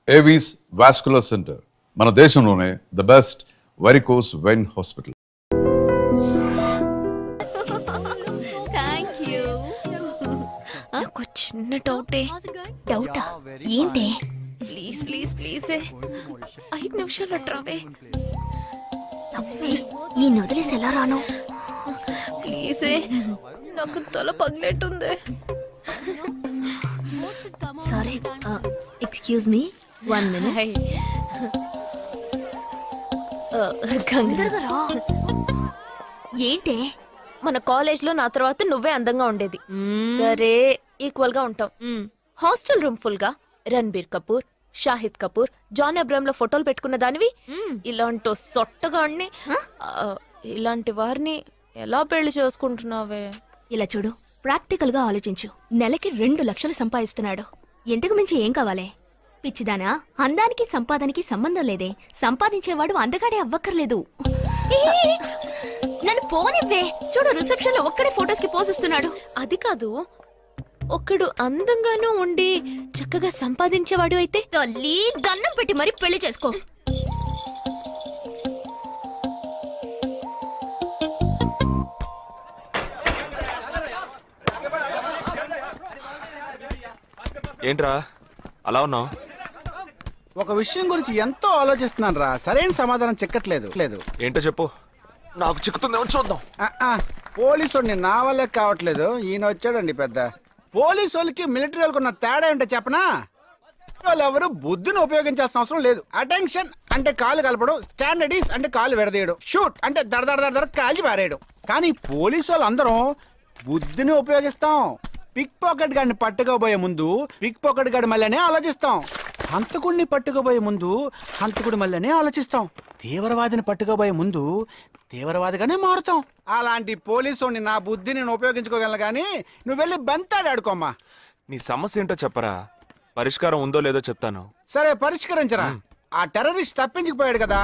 Avis vascular centre మన దేశంలోనే the best varicose vein hospital. నాకు చిన్న డౌటా ఏంటే? ప్లీజ్ ప్లీజ్ ప్లీజ్ 5 నిమిషాలు ట్రావే. ఈ నొదిలేసి ఎలా రాను? ప్లీజ్ నాకు తల పగిలేట్టుంది. Sorry, excuse me, 1 minute. ఏంటే? మన కాలేజ్ లో నా తర్వాత నువ్వే అందంగా ఉండేది. సరే ఈక్వల్ గా ఉంటావు. హాస్టల్ రూమ్ ఫుల్ గా రణబీర్ కపూర్, షాహిద్ కపూర్, జాన్ అబ్రామ్ లో ఫోటోలు పెట్టుకున్న దానివి ఇలాంటి సొట్టగాడిని, ఇలాంటి వారిని ఎలా పెళ్లి చేసుకుంటున్నావే? ఇలా చూడు, ప్రాక్టికల్ గా ఆలోచించు. నెలకి 2 లక్షలు సంపాదిస్తున్నాడు. ఎంతకు మించి ఏం కావాలే? పిచ్చిదానా, అందానికి సంపాదనకి సంబంధం లేదే. సంపాదించేవాడు అందగాడే అవ్వక్కర్లేదు. నన్ను పోనివ్వే. చూడు, రిసెప్షన్ లో ఒక్కడే ఫోటోస్ కి పోసిస్తున్నాడు. అది కాదు, ఒక్కడు అందంగానూ ఉండి చక్కగా సంపాదించేవాడు అయితే తల్లి దండం పెట్టి మరీ పెళ్లి చేసుకో. ఏంట్రా అలా ఉన్నావు? ఒక విషయం గురించి ఎంతో ఆలోచిస్తున్నాను రా, సరైన సమాధానం చిక్కట్లేదు. ఏంటో చెప్పు, నాకు చిక్కుతుందేమో చూద్దాం. పోలీసు నా వల్లే కావట్లేదు. ఈయన వచ్చాడండి పెద్ద. పోలీసు వాళ్ళకి మిలిటరీ వాళ్ళకి ఉన్న తేడా ఏంటో చెప్పనా? వాళ్ళు ఎవరు బుద్ధిని ఉపయోగించాల్సిన అవసరం లేదు. అటెన్షన్ అంటే కాలు కలపడం, స్టాండర్డీస్ అంటే కాలు విడదీయడం, షూట్ అంటే దడ కాల్చి పారేయడం. కానీ పోలీసు వాళ్ళు అందరం బుద్ధిని ఉపయోగిస్తాం. పిక్ పాకెట్ గాడిని పట్టుకోబోయే ముందు పిక్ పాకెట్ గాడి మళ్ళీనే ఆలోచిస్తాం. హంతకుడిని పట్టుకోబోయే ముందు హంతకుడి మళ్ళీనే ఆలోచిస్తాం. తీవ్రవాదిని పట్టుకోబోయే ముందు తీవ్రవాదిగానే మారుతాం. అలాంటి పోలీసుని నా బుద్ధిని నేను ఉపయోగించుకోగలను, కానీ నువ్వు వెళ్ళి బంతాడు ఆడుకోమ్మా. నీ సమస్య ఏంటో చెప్పరా, పరిష్కారం ఉందో లేదో చెప్తాను. సరే పరిష్కరించరా. ఆ టెర్రరిస్ట్ తప్పించుకుపోయాడు కదా,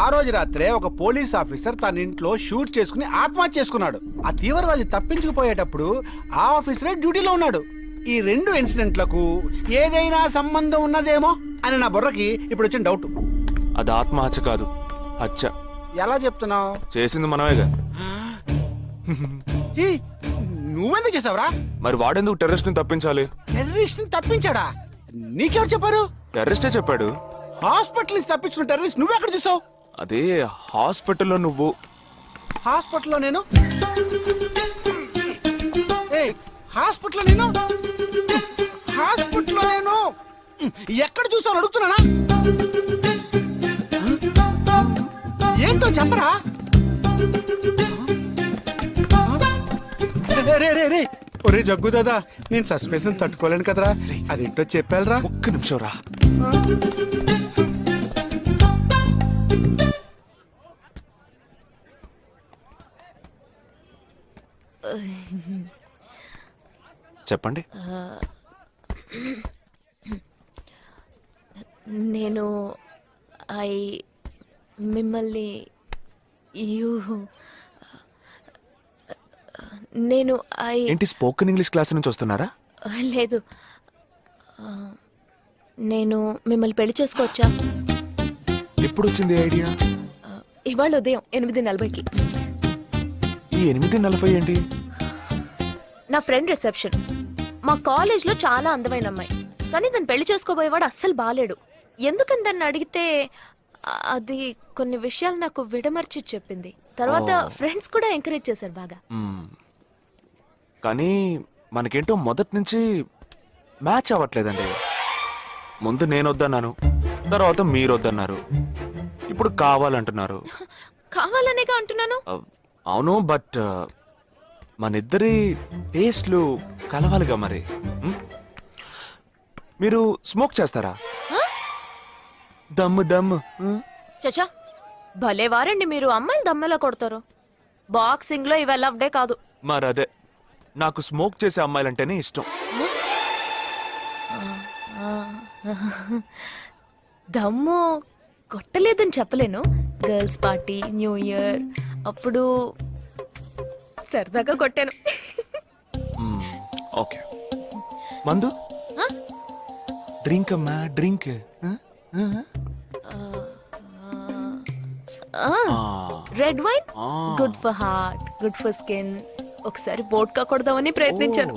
ఆ రోజు రాత్రే ఒక పోలీస్ ఆఫీసర్ తన ఇంట్లో షూట్ చేసుకుని ఆత్మహత్య చేసుకున్నాడు. ఆ తీవ్రవాది తప్పించుకుపోయేటప్పుడు ఆ ఆఫీసరే డ్యూటీలో ఉన్నాడు. ఈ 2 ఇన్సిడెంట్లకు ఏదైనా సంబంధం ఉన్నదేమో అని నా బుర్రకి ఇప్పుడు వచ్చిన డౌట్. అది ఆత్మహత్య కాదు, హత్య. ఎలా చెప్తున్నావు? చేసింది మనమేగా. నువ్వెందుకు చేసావురా? మరి వాడెందుకు టెర్రరిస్ట్ ని తప్పించాలి? టెర్రరిస్ట్ ని తప్పించాడా? నీకెవరు చెప్పారు? టెర్రరిస్టే చెప్పాడు. హాస్పిటల్ నుంచి తప్పించుకున్న టెర్రరిస్ట్ నువ్వెక్కడ చూసావు? అదే హాస్పిటల్లో నువ్వు. హాస్పిటల్లో నేను? హాస్పిటల్లో నేను? హాస్పిటల్లో నేను ఎక్కడ చూసావు అడుగుతున్నానా? ఏంటో చెప్పరా? రే ఒరే జగ్గు దాదా, నేను సస్పెన్షన్ తట్టుకోలేను కదరా. అదేంటో చెప్పాలరా. ఒక్క నిమిషం రా. చెప్పండి. నేను మిమ్మల్ని ఏంటి, స్పోకెన్ ఇంగ్లీష్ క్లాస్ నుంచి వస్తున్నారా? లేదు, నేను మిమ్మల్ని పెళ్లి చేసుకోవచ్చా? ఎప్పుడు వచ్చింది ఐడియా? ఇవాళ ఉదయం 8:40కి. ఈ 8:40 ఏంటి? నా ఫ్రెండ్ రిసెప్షన్. మా కాలేజ్లో చాలా అందమైన అమ్మాయి, కానీ దాన్ని పెళ్లి చేసుకోబోయేవాడు అస్సలు బాలేడు. ఎందుకని దాన్ని అడిగితే అది కొన్ని విషయాలు నాకు విడమర్చి చెప్పింది. తర్వాత ఫ్రెండ్స్ కూడా ఎంకరేజ్ చేశారు బాగా. కానీ మనకేంటో మొదటి నుంచి మ్యాచ్ అవ్వట్లేదండి. ముందు నేను వద్దన్నాను, తర్వాత మీరు వద్దన్నారు, ఇప్పుడు కావాలంటున్నారు. కావాలనేగా అంటున్నాను. అవును, బట్ మనిద్దరి టేస్ట్లు కలవాలిగా. మరి మీరు స్మోక్ చేస్తారా? దమ్ము. చచ్చా, భలే వారండి మీరు. అమ్మాయిలు దమ్మెలా కొడతారు. బాక్సింగ్ లో ఇవి లవ్డే కాదు. మరదే, నాకు స్మోక్ చేసే అమ్మాయిలంటేనే ఇష్టం. దమ్ము కొట్టలేదని చెప్పలేను. గర్ల్స్ పార్టీ, న్యూ ఇయర్ అప్పుడు సరదాగా కొట్టాను. ఓకే, మందు డ్రింక్ అమ్మా, drink. Red wine good for heart, good for skin. ఒకసారి బోట్కా కొడదామని ప్రయత్నించాను.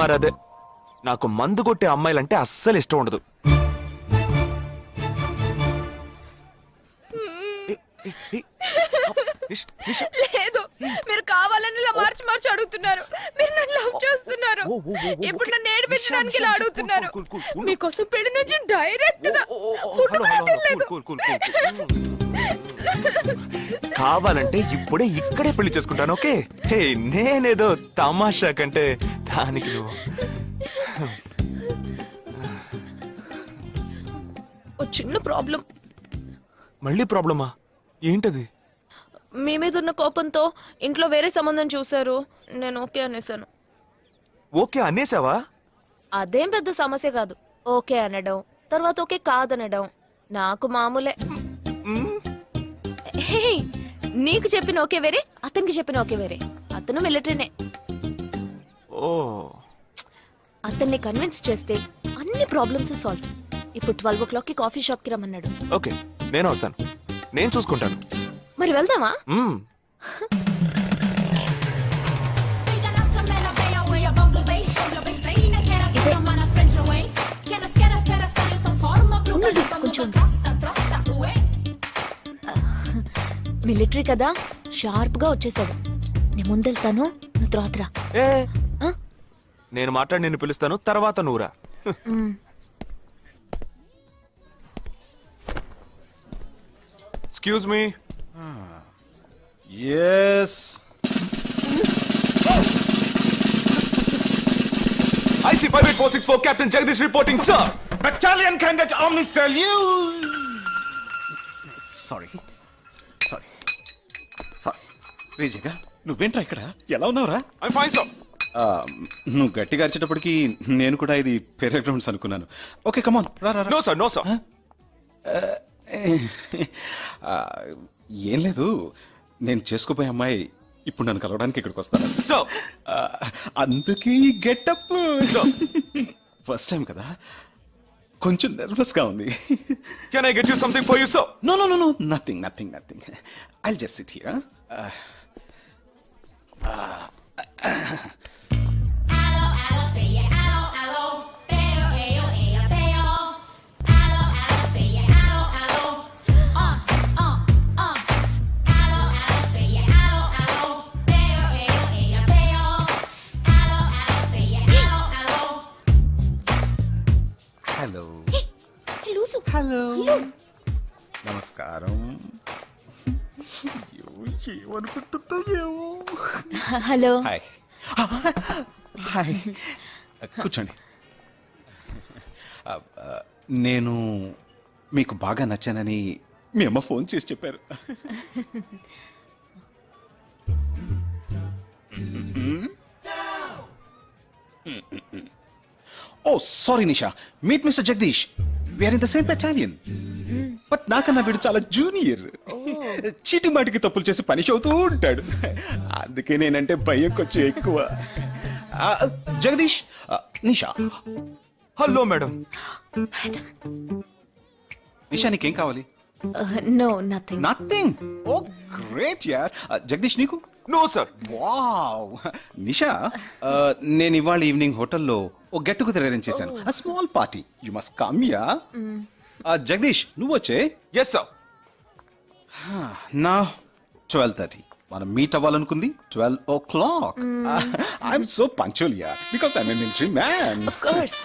మరదే నాకు మందు కొట్టే అమ్మాయిలంటే అస్సలు ఇష్టం ఉండదు. లేదు, మీరు కావాలని ఇలా మార్చి మార్చి అడుగుతున్నారు. మీరు నన్ను లవ్ చేస్తున్నారు. ఇప్పుడు నన్ను ఏడిపించడానికి ఇలా అడుగుతున్నారు. మీకోసం పెళ్లి నుంచి డైరెక్ట్ గా ఫుడ్ కూడా తినలేదు. కావాలంటే ఇప్పుడే ఇక్కడే పెళ్లి చేసుకుంటాను. ఓకే, హే నేనేదో తమాషా కంటే దానికి నువ్వు ఓ చిన్న ప్రాబ్లం. మళ్ళీ ప్రాబ్లమా? ఏంటది? మీ మీద ఉన్న కోపంతో ఇంట్లో వేరే సంబంధం చూశారు. నేను ఓకే అనేసాను. ఓకే అనేసావా? అదేం పెద్ద సమస్య కాదు. ఓకే అనడం, తర్వాత ఓకే కాదనడం నాకు మామూలే. హే, నీకు చెప్పిన ఓకే వేరే, అతనికి చెప్పిన ఓకే వేరే. అతను మిలిటరీనే. ఓ అతన్ని కన్విన్స్ చేస్తే అన్ని ప్రాబ్లమ్స్ సాల్వ్. ఇప్పుడు 12 o'clock కి కాఫీ షాప్ కి రమ్మన్నాడు. ఓకే, నేను వస్తాను, నేను చూసుకుంటాను. మరి వెళ్దామా? మ్మ్. మిలిటరీ కదా, షార్ప్ గా వచ్చేసాడు. నేను ముందెళ్తాను, నువ్వు తర్వాత రా. ఏ ఆ? నేను మాట్లాడి నిన్ను పిలుస్తాను, తర్వాత నువ్వురా. Excuse me. Yes IC 58464 Captain Jagdish reporting, sir. Battalion candidate ఆమ్నిస్ tell you sorry sorry sorry రేజేగా నువ్వేంట్రా ఇక్కడ ఎలా ఉన్నావురా? I'm fine, sir. నువ్వు గట్టిగా అరిచేటప్పటికి నేను కూడా ఇది పెరే గ్రౌండ్స్ అనుకున్నాను. ఓకే కమాన్ రా రా రా. No, sir. No, sir. ఏం లేదు, నేను చేసుకోపోయే అమ్మాయి ఇప్పుడు నన్ను కలవడానికి ఇక్కడికి వస్తాను. Sir. అందుకే గెటప్ ఫస్ట్ టైం కదా, కొంచెం నర్వస్ గా ఉంది. Can I get you something for you, sir? No, no, no, no, nothing, nothing, nothing. I'll just sit here. Allo, allo, say yeah, allo, allo. Deo, ayo, ayo, deo. Allo, allo, say yeah, allo, allo. Allo, allo, say yeah, allo, allo. Deo, ayo, ayo, deo. Allo, allo, say yeah, allo, allo. Hello loose. Hello నమస్కారం. ఏమనుకుంటుందో ఏమో. Hello. Hi hi కూర్చోండి. నేను మీకు బాగా నచ్చానని మీ అమ్మ phone చేసి చెప్పారు. Oh sorry Nisha, meet mister Jagdish. We're in the same battalion. But నాకన్నా వీడు చాలా జూనియర్. చీటి మాటికి తప్పులు చేసి పనిష్ అవుతూ ఉంటాడు. అందుకే నేనంటే భయం కొంచెం ఎక్కువ. జగదీష్, నిషా. Hello madam. నిషా నీకేం కావాలి? No, nothing. Nothing. Oh great యార్. జగదీష్ నీకు? No, sir. వావ్. నిషా, నేను ఇవాళ ఈవినింగ్ హోటల్లో ఓ గెట్ టుగెదర్ అరేంజ్ చేశాను. Small party, you must come yeah. Jagdish నువ్వు వచ్చే. Yes, sir. నా 12:30 మనం మీట్ అవ్వాలనుకుంది 12 o'clock. I'm so punctual yeah, because I'm a military man. Of course.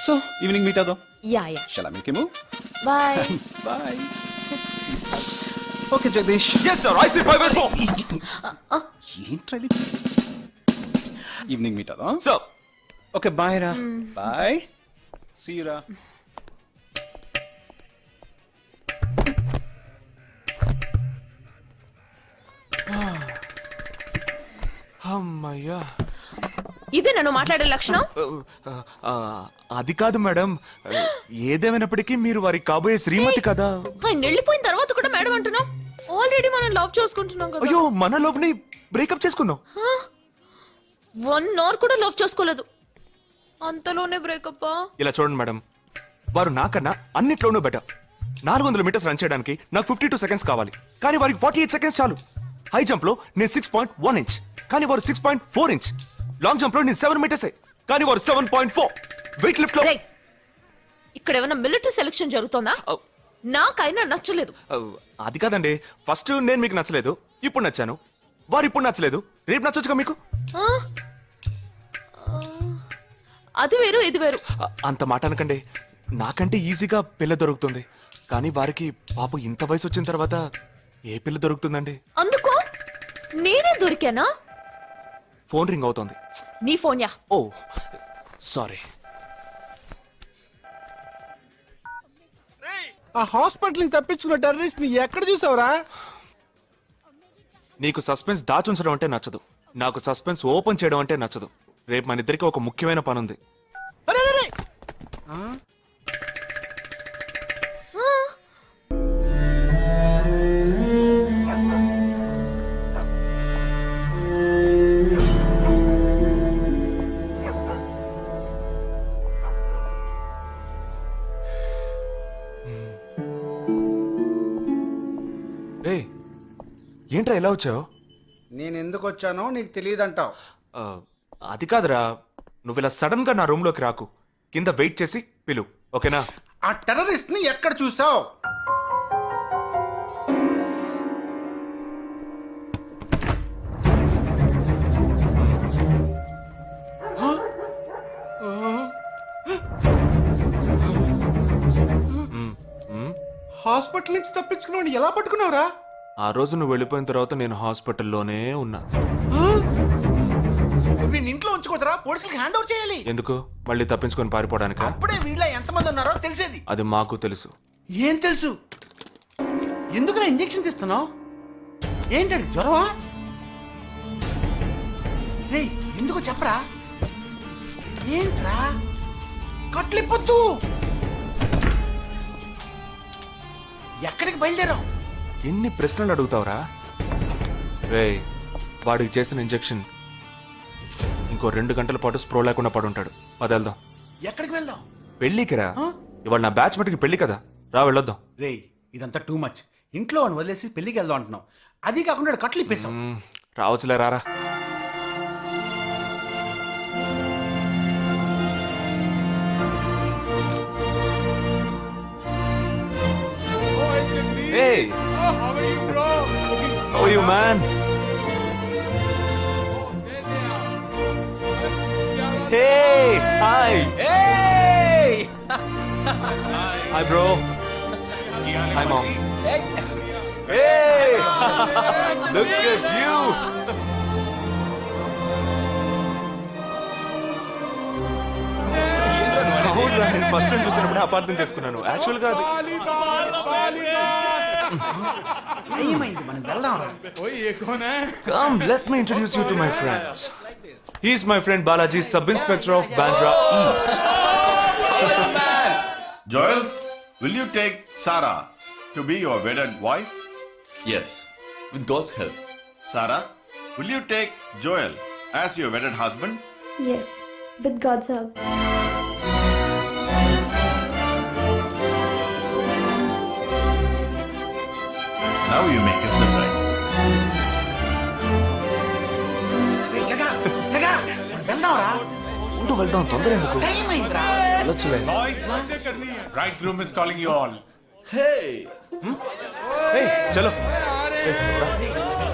So evening meet అవుదాం. Yeah, yeah. Shall I make a move? Bye. Bye. Okay Jagdish. Yes, sir. IC 584. ఏంట్రా ఇది? Evening meet అవుదాం. Sir. Okay bye రా. Bye. See you రా. అమ్మయ్యా. ఇదే నన్ను మాట్లాడే లక్షణం. అది కాదు మేడం, ఏదేమైనప్పటికీ మీరు వారి కాబోయే శ్రీమతి కదా. ఆయన వెళ్ళిపోయిన తర్వాత కూడా మేడం అంటున్నావు. ఆల్రెడీ మనం లవ్ చేసుకుంటున్నాం కదా. అయ్యో, మన లవ్ ని బ్రేకప్ చేసుకుందాం. 1 hour కూడా లవ్ చేసుకోలేదు, అంతలోనే బ్రేకప్. ఇలా చూడండి మేడం, వారు నాకన్నా అన్నిట్లోనూ బెటర్. 400 మీటర్స్ రన్ చేయడానికి నాకు 52 సెకండ్స్ కావాలి, కానీ వారికి 48 సెకండ్స్ చాలు. హై జంప్ లో నేను 6.1 ఇంచ్, కానీ వారు 6.4 ఇంచ్. లాంగ్ జంప్ లో నేను 7 మీటర్స్, కానీ వారు 7.4. వెయిట్ లిఫ్ట్ లో రేయ్, ఇక్కడ ఏమైనా మిలిటరీ సెలక్షన్ జరుగుతోందా? నాకైనా నచ్చలేదు. అది కాదండి, ఫస్ట్ నేను మీకు నచ్చలేదు, ఇప్పుడు నచ్చాను. వారు ఇప్పుడు నచ్చలేదు, రేపు నచ్చొచ్చుగా మీకు. ఆ? అది వేరు ఇది వేరు. అంత మాట అనకండి, నాకంటే ఈజీగా పిల్ల దొరుకుతుంది, కానీ వారికి పాప ఇంత వయసు వచ్చిన తర్వాత ఏ పిల్ల దొరుకుతుందండి? అందుకు నేనే దొరికానా? ఫోన్ రింగ్ అవుతోంది. నీ ఫోన్ యా? ఓ సారీ. ఆ హాస్పిటల్ నుంచి తప్పించుకున్న టెర్రరిస్ట్ ని ఎక్కడ చూసావురా? నీకు సస్పెన్స్ దాచుంచడం అంటే నచ్చదు, నాకు సస్పెన్స్ ఓపెన్ చేయడం అంటే నచ్చదు. రేపు మన ఇద్దరికి ఒక ముఖ్యమైన పని ఉంది. అరే, అరే, అరే. ఆ? రే ఏంట్రా ఎలా వచ్చావు? నేను ఎందుకు వచ్చానో నీకు తెలియదంటావు. అది కాదురా, నువ్వు ఇలా సడన్ గా నా రూమ్ లోకి రాకు, కింద వెయిట్ చేసి పిలు, ఓకేనా? ఆ టెర్రరిస్ట్ ని ఎక్కడ చూసావు? హాస్పిటల్ నుంచి తప్పించుకున్నావు ఎలా పట్టుకున్నావురా? ఆ రోజు నువ్వు వెళ్ళిపోయిన తర్వాత నేను హాస్పిటల్లోనే ఉన్నా. వీడిని ఇంట్లో ఉంచుకోదరా, పోలీసులకు హ్యాండ్ ఓవర్ చేయాలి. ఎందుకు? మళ్ళీ తప్పించుకొని పారిపోవడానికి? అప్పుడే వీళ్ళ ఎంతమంది ఉన్నారో తెలిసేది. అది మాకు తెలుసు. ఏం తెలుసు? ఎందుకురా ఇంజెక్షన్ తీస్తున్నావు? ఏంటది, జ్వరమా? రేయ్, ఎందుకు చెప్పరా? ఏంట్రా కట్లిప్పొద్దు. ఎక్కడికి బయలుదేరావు? ఎన్ని ప్రశ్నలు అడుగుతావురా? రేయ్, వాడికి చేసిన ఇంజెక్షన్ ఇంకో 2 గంటల పాటు స్ప్రో లేకుండా పడుంటాడు. వెళ్దాం. ఎక్కడికి వెళ్దాం? పెళ్ళికి రా. ఇవాళ నా బ్యాచ్ మటుకి పెళ్లి కదా, రా వెళ్ళొద్దాం. రేయ్, ఇదంతా టూ మచ్. ఇంట్లో అని వదిలేసి పెళ్లికి వెళ్దాం అంటున్నావు, అది కాకుండా కట్లు ఇప్పేసావు. రావచ్చులే, రారా. Hey! How are you, man? Hey! Hi! Hey! Hi, bro. Hi, mom. Hey! Look at you! అవునురా, నేను ఫస్ట్ టైం చూసినప్పుడు అపార్థం చేసుకున్నాను. యాక్చువల్ గా అది ఏమైంది, మనం వెళ్దాం రా. Come, let me introduce you to my friends. He's my friend Balaji, Sub-Inspector of Bandra East. Joel, will you take Sarah to be your wedded wife? Yes, with God's help. Sarah, will you take Joel as your wedded husband? Yes, with God's help. Now you may kiss the bride. రేయ్, జగా, జగా, మనం వెళ్దాం రా. ఉంటూ వెళ్దాం, తొందర ఎందుకు? Time అయిందిరా. వెళ్ళొచ్చులే. Boys, bridegroom is calling you all. Hey! Hey, చలో.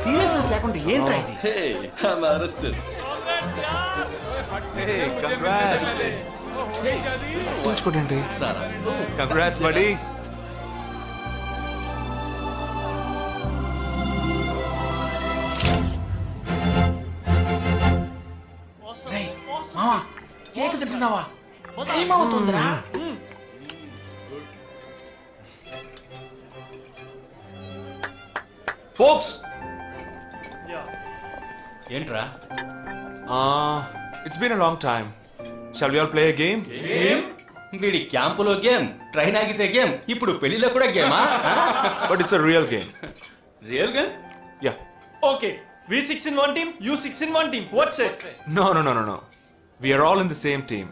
సీరియస్నెస్ లేకుండా ఏంట్రా ఇది? Hey, I'm arrested. Hey, congrats. ఉంచుకోండి. Congrats, buddy. రేయ్, మావా, కేక్ తింటున్నావా? టైం అవుతుందిరా. Folks! ఏంట్రా? It's been a long time. Shall we all play a game? వీడి క్యాంపులో గేమ్, ట్రైన్ ఆగితే గేమ్, ఇప్పుడు పెళ్లిలో కూడా గేమా? But it's a real game. Real game? Yeah. Okay, we 6 in one team, you 6 in one team. What's it? No. We are all in the same team.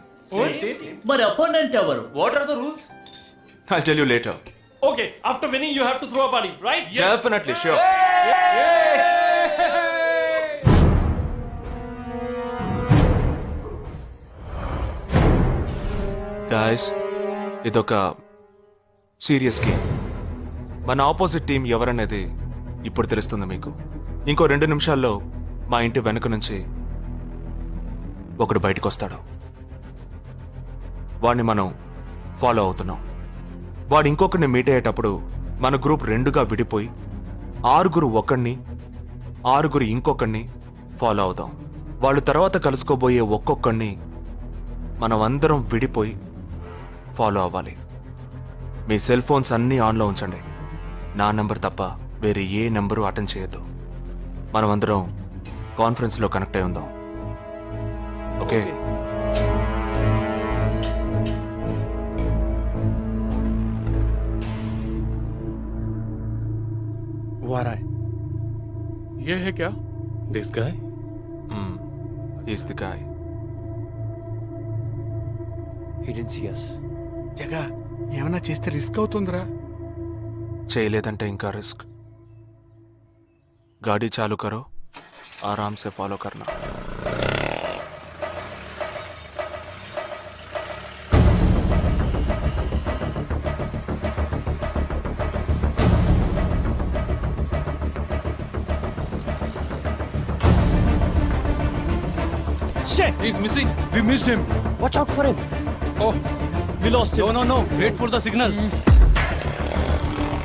మరి opponent ఎవరు? What are the rules? I'll tell you later. Okay, after winning, you have to throw a party, right? Definitely, sure. Guys, ఇదొక serious game. మన opposite team ఎవరనేది ఇప్పుడు తెలుస్తుంది మీకు. ఇంకో 2 నిమిషాల్లో మా ఇంటి వెనుక నుంచి ఒకడు బయటకు వస్తాడు. వాడిని మనం ఫాలో అవుతున్నాం. వాడు ఇంకొకరిని మీట్ అయ్యేటప్పుడు మన గ్రూప్ 2గా విడిపోయి 6 ఒకడిని 6 ఇంకొకరిని ఫాలో అవుతాం. వాళ్ళు తర్వాత కలుసుకోబోయే ఒక్కొక్కడిని మనం అందరం విడిపోయి ఫాలో అవ్వాలి. మీ సెల్ ఫోన్స్ అన్నీ ఆన్లో ఉంచండి. నా నెంబర్ తప్ప వేరే ఏ నెంబరు అటెండ్ చేయొద్దు. మనం అందరం కాన్ఫరెన్స్లో కనెక్ట్ అయి ఉందాం. ఓకే? वो आ रहा है. ये है क्या? This guy. Is the guy. He didn't see us. జగా ఏమైనా చేస్తే రిస్క్ అవుతుందిరా. చేయలేదంటే ఇంకా రిస్క్. गाड़ी चालू करो, आराम से फॉलो करना. Shit! He's missing. We missed him. Watch out for him. Oh, we lost him. No. Wait for the signal.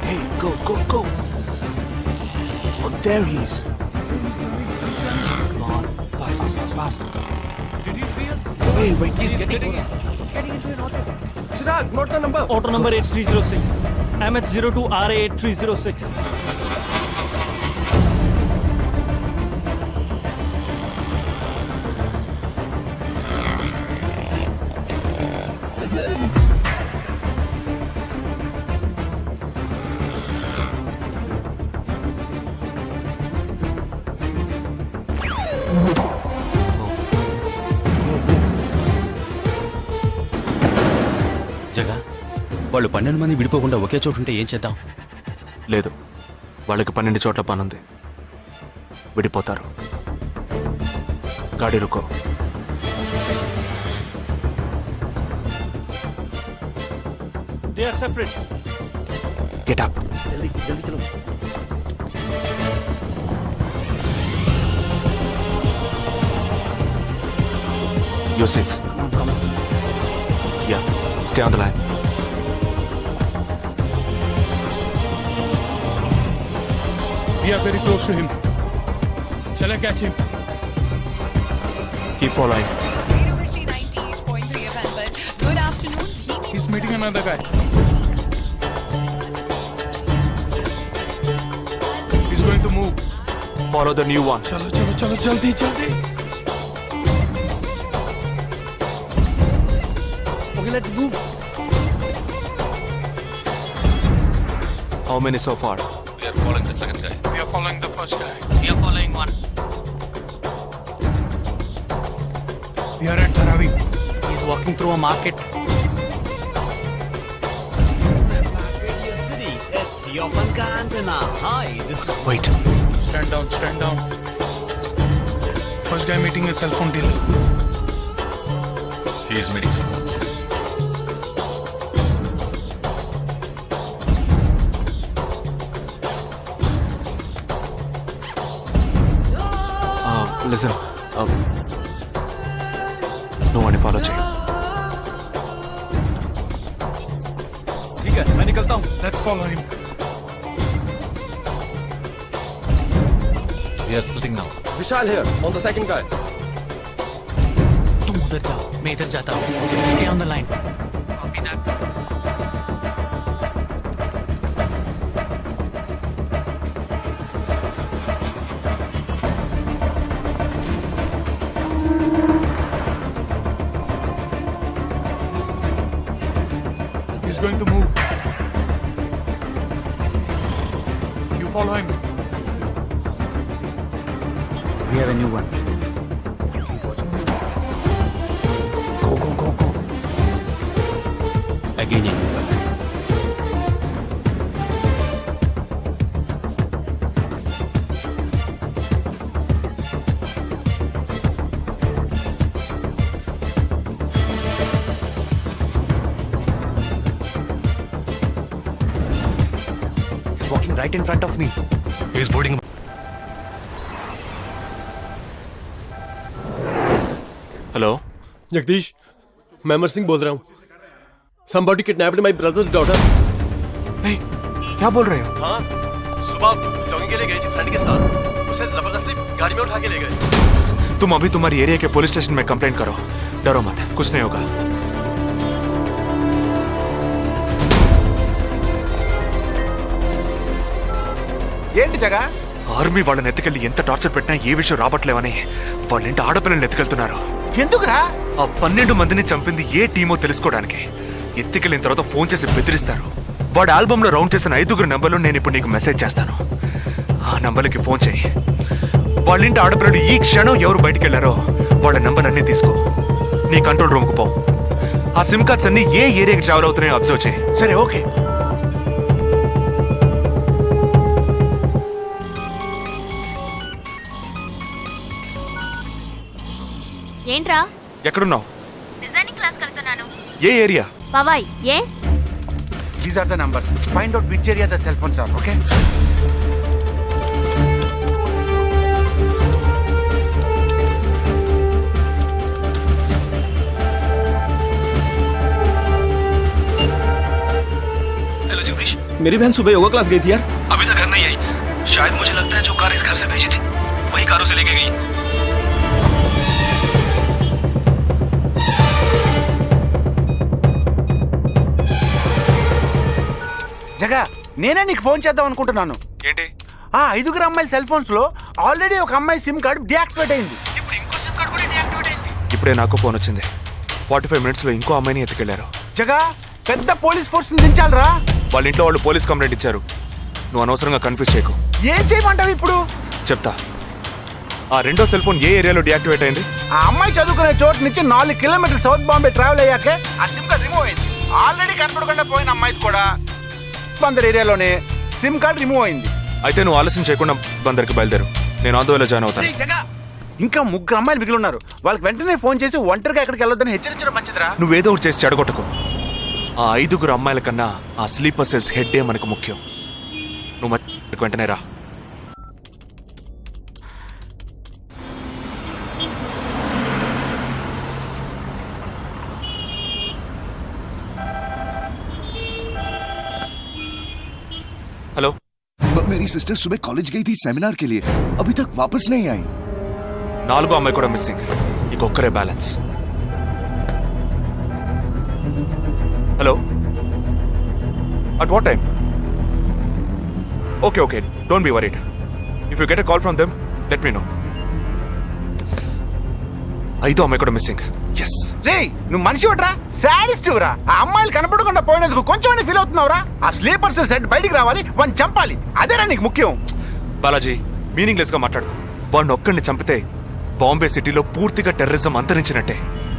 Hey, go. Oh, there he is. Come on, fast. Did he see us? Wait, He's getting into an auto. Chirag, note the number. Auto number 8306. MH02 RA 8306. జగా వాళ్ళు 12 మంది విడిపోకుండా ఒకే చోటు ఉంటే ఏం చేద్దాం? లేదు, వాళ్ళకి 12 చోట్ల పనుంది. విడిపోతారు. గాడి రుకో. They are separate. Get up. जल्दी चलो. Your seats. Come on. Yeah, stay on the line. We are very close to him. Shall I catch him? Keep following. Good afternoon. He's meeting another guy. He's going to move. Follow the new one. चलो जल्दी. Okay, let's move. How many so far? We are following the second guy. We are following the first guy. We are following one. We are at Dharavi. He's walking through a market. City. It's Yopanka Antenna. Hi, this is... Wait. Stand down. First guy meeting a cell phone dealer. He is meeting someone. Listen. నువ్వు అని follow చేయి. ठीक है, मैं निकलता हूँ. Let's follow him. We are splitting now. Vishal here, on the second guy. तुम उधर जाओ, मैं इधर जाता हूँ. Stay on the line. Copy that. He's going to move. You follow him. We have a new one. Again, right in front of me. He is boarding. Hello? Jagdish मैं अमर सिंह बोल रहा हूँ somebody kidnapped my brother's daughter Hey, क्या बोल रहे हो? हाँ सुबह जॉगिंग के लिए गई थी फ्रेंड के साथ उसे जबरदस्ती गाड़ी में उठा के ले गए तुम अभी तुम्हारी एरिया के पुलिस स्टेशन में कंप्लेंट करो. डरो मत, कुछ नहीं होगा. ఏంటి జగా ఆర్మీ వాళ్ళని ఎత్తుకెళ్ళి ఎంత టార్చర్ పెట్టినా ఏ విషయం రాబట్లేవని వాళ్ళ ఇంటి ఆడపిల్లల్ని ఎత్తుకెళ్తున్నారు. ఎందుకురా ఆ 12 మందిని చంపింది ఏ టీమో తెలుసుకోవడానికి. ఎత్తుకెళ్ళిన తర్వాత ఫోన్ చేసి బెదిరిస్తారు. వాడి ఆల్బమ్ లో రౌండ్ చేసిన 5 నంబర్లు నేను ఇప్పుడు నీకు మెసేజ్ చేస్తాను. ఆ నంబర్లకి ఫోన్ చేయి. వాళ్ళ ఇంటి ఆడపిల్లలు ఈ క్షణం ఎవరు బయటికి వెళ్ళారో వాళ్ళ నంబర్ అన్ని తీసుకో. నీ కంట్రోల్ రూమ్ కు పో. ఆ సిమ్ కార్డ్స్ అన్ని ఏ ఏరియాకి ట్రావెల్ అవుతున్నాయో అబ్జర్వ్ చేయి. సరే ఓకే ఏంట్రా ఎక్కడున్నావు? డిజైనింగ్ క్లాస్ వెళ్తున్నాను ఏ ఏరియా? పవాయ్ ఏ these are the numbers find out which area the cell phones are okay hello Jagdish, मेरी बहन सुबह योगा क्लास गई थी यार अभी तक घर नहीं आई. शायद मुझे लगता है जो कार इस घर से भेजी थी वही कार उसे लेके गई. జగా నేనే నీకు ఫోన్ చేద్దాం అనుకుంటున్నాను. ఏంటి? ఆ 5 అమ్మాయిల సెల్ ఫోన్స్ లో ఆల్రెడీ ఒక అమ్మాయి సిమ్ కార్డ్ డియాక్టివేట్ అయింది. ఇప్పుడు ఇంకో సిమ్ కార్డ్ కూడా డియాక్టివేట్ అయింది. ఇప్పుడే నాకు ఫోన్ వచ్చింది. 45 మినిట్స్ లో ఇంకో అమ్మాయిని ఎత్తుకెళ్లారు. జగా పెద్ద పోలీస్ ఫోర్స్ దించాలరా. వాళ్ళ ఇంట్లో వాళ్ళు పోలీస్ కంప్లైంట్ ఇచ్చారు. నువ్వు అనవసరంగా కన్ఫ్యూజ్ చేయకు. ఏం చేయమంటావు ఇప్పుడు? చెప్తా. ఆ రెండో సెల్ ఫోన్ ఏ ఏరియాలో డియాక్టివేట్ అయింది? ఆ అమ్మాయి చదువుకునే చోటు నుంచి 4 కిలోమీటర్లు సౌత్ బాంబే ట్రావెల్ అయ్యాకే ఆ సిమ్ కార్డ్ రిమూవ్ అయింది. ఆల్రెడీ కనపడకుండా పోయిన అమ్మాయిది కూడా బందర్ ఏరియాలోనే సిమ్ కార్డ్ రిమూవ్ అయింది. అయితే నువ్వు ఆలస్యం చేయకుండా బందర్కి బయలుదేరు. నేను ఆందోళన జాయిన్ అవుతాను. ఇంకా 3 అమ్మాయిలు మిగిలి ఉన్నారు. వాళ్ళకి వెంటనే ఫోన్ చేసి ఒంటరిగా ఎక్కడికి వెళ్ళొద్దని హెచ్చరించడం మంచిదిరా. నువ్వేదో ఒకటి చేసి చెడగొట్టకు. ఆ 5 అమ్మాయిల కన్నా ఆ స్లీపర్ సెల్స్ హెడ్డే మనకు ముఖ్యం. నువ్వు వెంటనే రా. हेलो. मेरी सिस्टर सुबह कॉलेज गई थी सेमिनार के लिए, अभी तक वापस नहीं आई. 4 అమ్మాయి కూడా మిస్సింగ్. ఇంకొక్కరే balance. Hello. At what time? Okay okay, don't be worried. If you get a call from them let me know. 5 అమ్మాయి కూడా మిస్సింగ్. ఎస్. రే నువ్వు మనిషి ఒకట్రా, సాడిస్ట్ రా. ఆ అమ్మాయిలు కనపడకుండా పోయినందుకు కొంచెం ఫీల్ అవుతున్నావురా. ఆ స్లీపర్ సెల్ సెట్ బయటికి రావాలి, వాడిని చంపాలి. అదేరా నీకు ముఖ్యం. బాలాజీ, మీనింగ్లెస్ గా మాట్లాడు. వాడిని ఒక్కడిని చంపితే బాంబే సిటీలో పూర్తిగా టెర్రరిజం అంతరించినట్టే.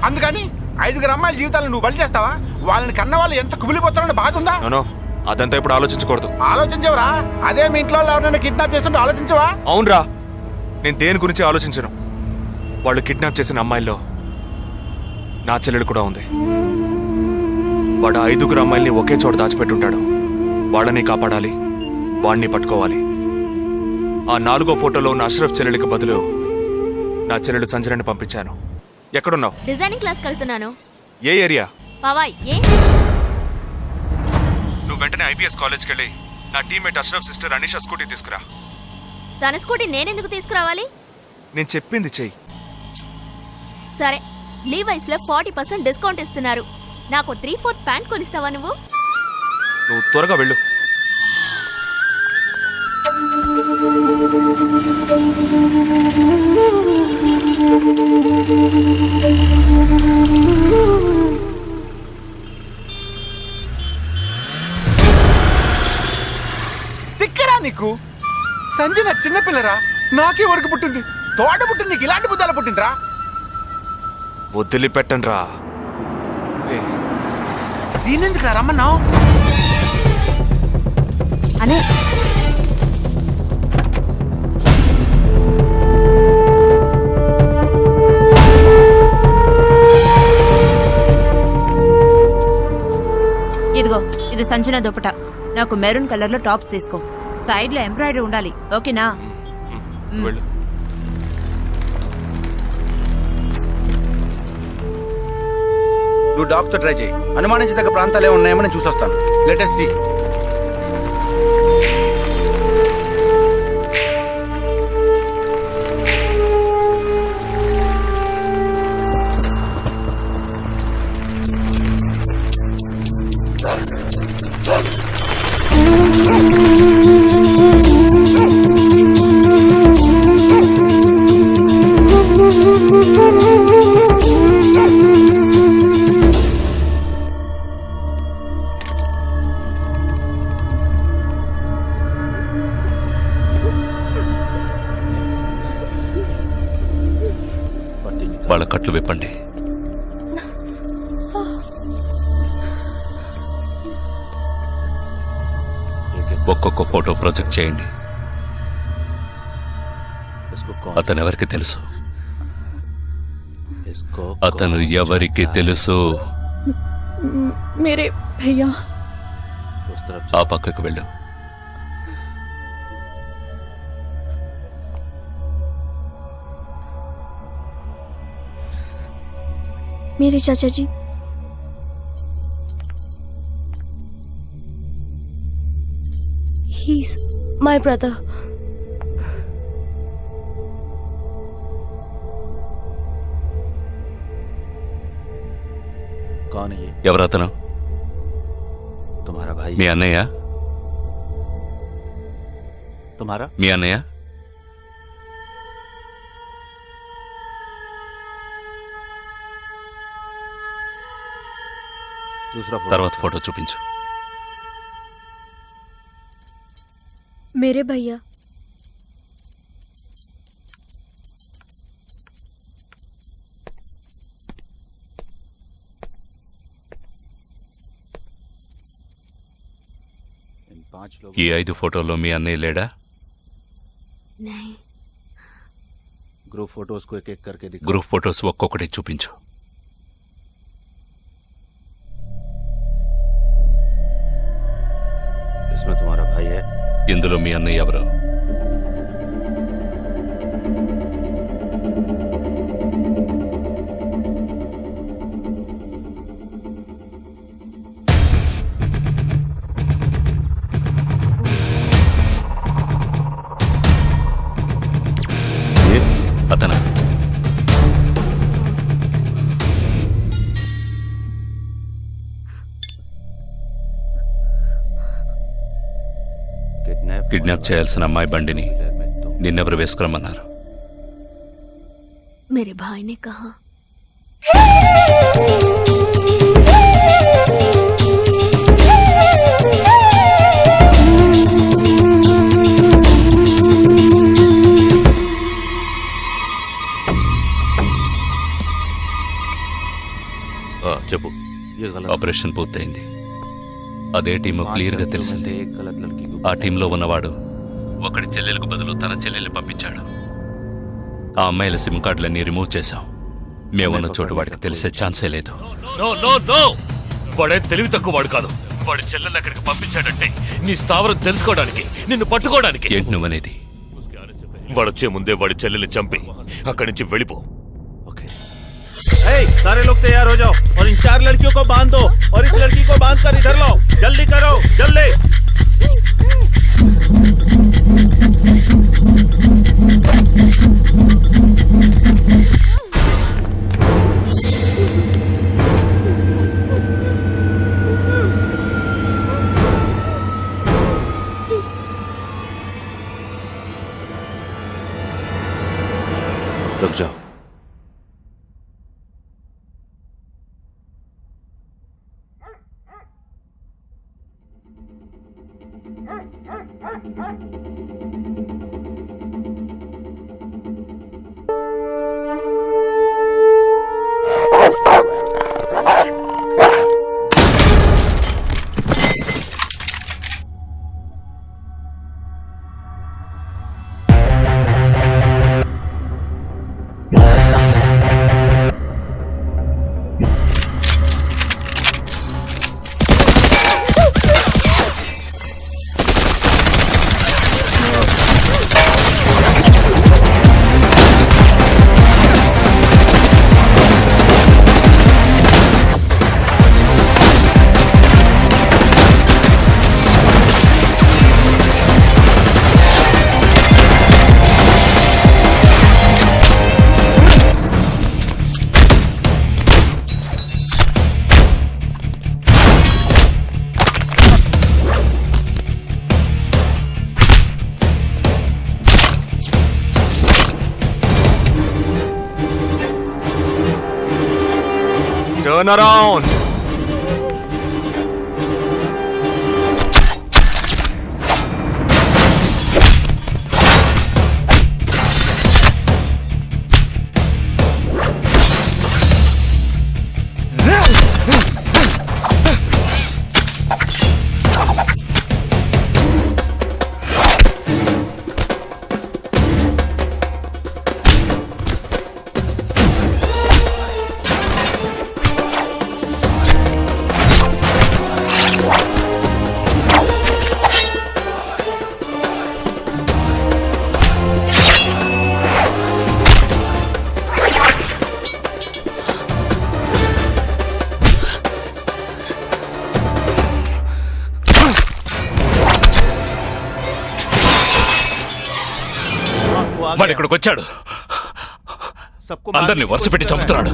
అందుకని 5 అమ్మాయిల జీవితాలను నువ్వు బలి చేస్తావా? వాళ్ళని కన్న వాళ్ళు ఎంత కుమిలిపోతారని బాధ ఉందా? నో, అదంతా ఇప్పుడు ఆలోచించకూడదు. ఆలోచించవరా? అదే మీ ఇంట్లో ఎవరైనా కిడ్నాప్ చేస్తుంటే ఆలోచించవా? అవునరా, నేను దేని గురించి ఆలోచించను. వాళ్ళు కిడ్నాప్ చేసిన అమ్మాయిల్లో నా చెల్లెలు కూడా ఉంది. వాడు 5 అమ్మాయిల్ని ఒకే చోట దాచిపెట్టుంటాడు. వాళ్ళని కాపాడాలి, వాడిని పట్టుకోవాలి. ఆ 4వ ఫోటోలో ఉన్న అష్రఫ్ చెల్లెలికి బదులు నా చెల్లెలు సంజనని పంపించాను. ఎక్కడున్నావు? డిజైనింగ్ క్లాస్ వెళ్తున్నాను ఏ ఏరియా? పవాయ్ ఏ నువ్వు వెంటనే ఐపీఎస్ కాలేజ్కి వెళ్ళి నా teammate Ashraf sister Anisha scooty తీసుకురా. తన స్కూటీ నేనెందుకు తీసుకురావాలి? నేను చెప్పింది చెయ్యి. సరే, లీవైస్ లో 40% డిస్కౌంట్ ఇస్తున్నారు. నాకు 3/4 ప్యాంట్ కొనిస్తావా నువ్వు? నువ్వు త్వరగా వెళ్ళు. తిక్కరా నీకు? సంజన చిన్నపిల్లరా, నాకే వరకు పుట్టింది. తోట పుట్టింది, నీకు ఇలాంటి బుద్ధాలు పుట్టిందిరా. వదిలిపెట్టండి రా. నేనెందుకు రమ్మన్నావు? అనే ఇదిగో, ఇది సంజన దుపట. నాకు మెరూన్ కలర్ లో టాప్స్ తీసుకో. సైడ్ లో ఎంబ్రాయిడరీ ఉండాలి, ఓకేనా? వెళ్ళు. నువ్వు డాక్టర్ ట్రై చేయి. అనుమానించదగ్గ ప్రాంతాలు ఏమి ఉన్నాయేమో నేను చూసొస్తాను. Latest C. వాళ్ళ కట్లు విప్పండి. ఒక్కొక్క ఫోటో ప్రొజెక్ట్ చేయండి. అతను ఎవరికి తెలుసు? అతను ఎవరికి తెలుసు? मेरे भैया ఆ పక్కకు వెళ్ళు. मेरे चाचा जी he's my brother. कौन है ये? ఎవరతను? तुम्हारा भाई? మీ అన్నయ్య? तुम्हारा? మీ అన్నయ్య? दूसरा తర్వాత ఫోటో చూపించు. मेरे भैया ఈ 5 ఫోటోల్లో మీ అన్నయ్య లేడా? नहीं, ग्रुप फोटोज को एक एक करके दिखा. గ్రూప్ ఫోటోస్ ఒక్కొక్కటి చూపించు. इसमें तुम्हारा भाई है? ఇందులో మీ అన్నయ్య ఎవరు? అతనా? కిడ్నాప్ చేయాల్సిన అమ్మాయి బండిని నిన్నెవరు వేసుకురమ్మన్నారు? मेरे भाई ने कहा. చెప్పు. ఆపరేషన్ పూర్తయింది. అదే టీము క్లియర్ గా తెలిసింది. ఆ టీంలో ఉన్నవాడు ఒకడి చెల్లెలకు బదులు తన చెల్లెల్ని పంపించాడు. ఆ అమ్మాయిల సిమ్ కార్డులన్నీ రిమూవ్ చేశాం. మేమున్న చోటు వాడికి తెలిసే ఛాన్సే లేదు. వాడే తెలివి తక్కువ వాడు కాదు. వాడి చెల్లెల్ని అక్కడికి పంపించాడంటే నీ స్థావరం తెలుసుకోవడానికి, నిన్ను పట్టుకోవడానికి. ఏంటి నువ్వనేది? వాడొచ్చే ముందే వాడి చెల్లెల్ని చంపి అక్కడి నుంచి వెళ్ళిపో. सारे लोग तैयार हो जाओ और इन 4 लड़कियों को बांध दो और इस लड़की को बांध कर इधर लो. जल्दी करो, जल्दी. रुक जाओ. Turn around. వాడు ఇక్కడికి వచ్చాడు, అందరినీ వరుస పెట్టి చంపుతున్నాడు.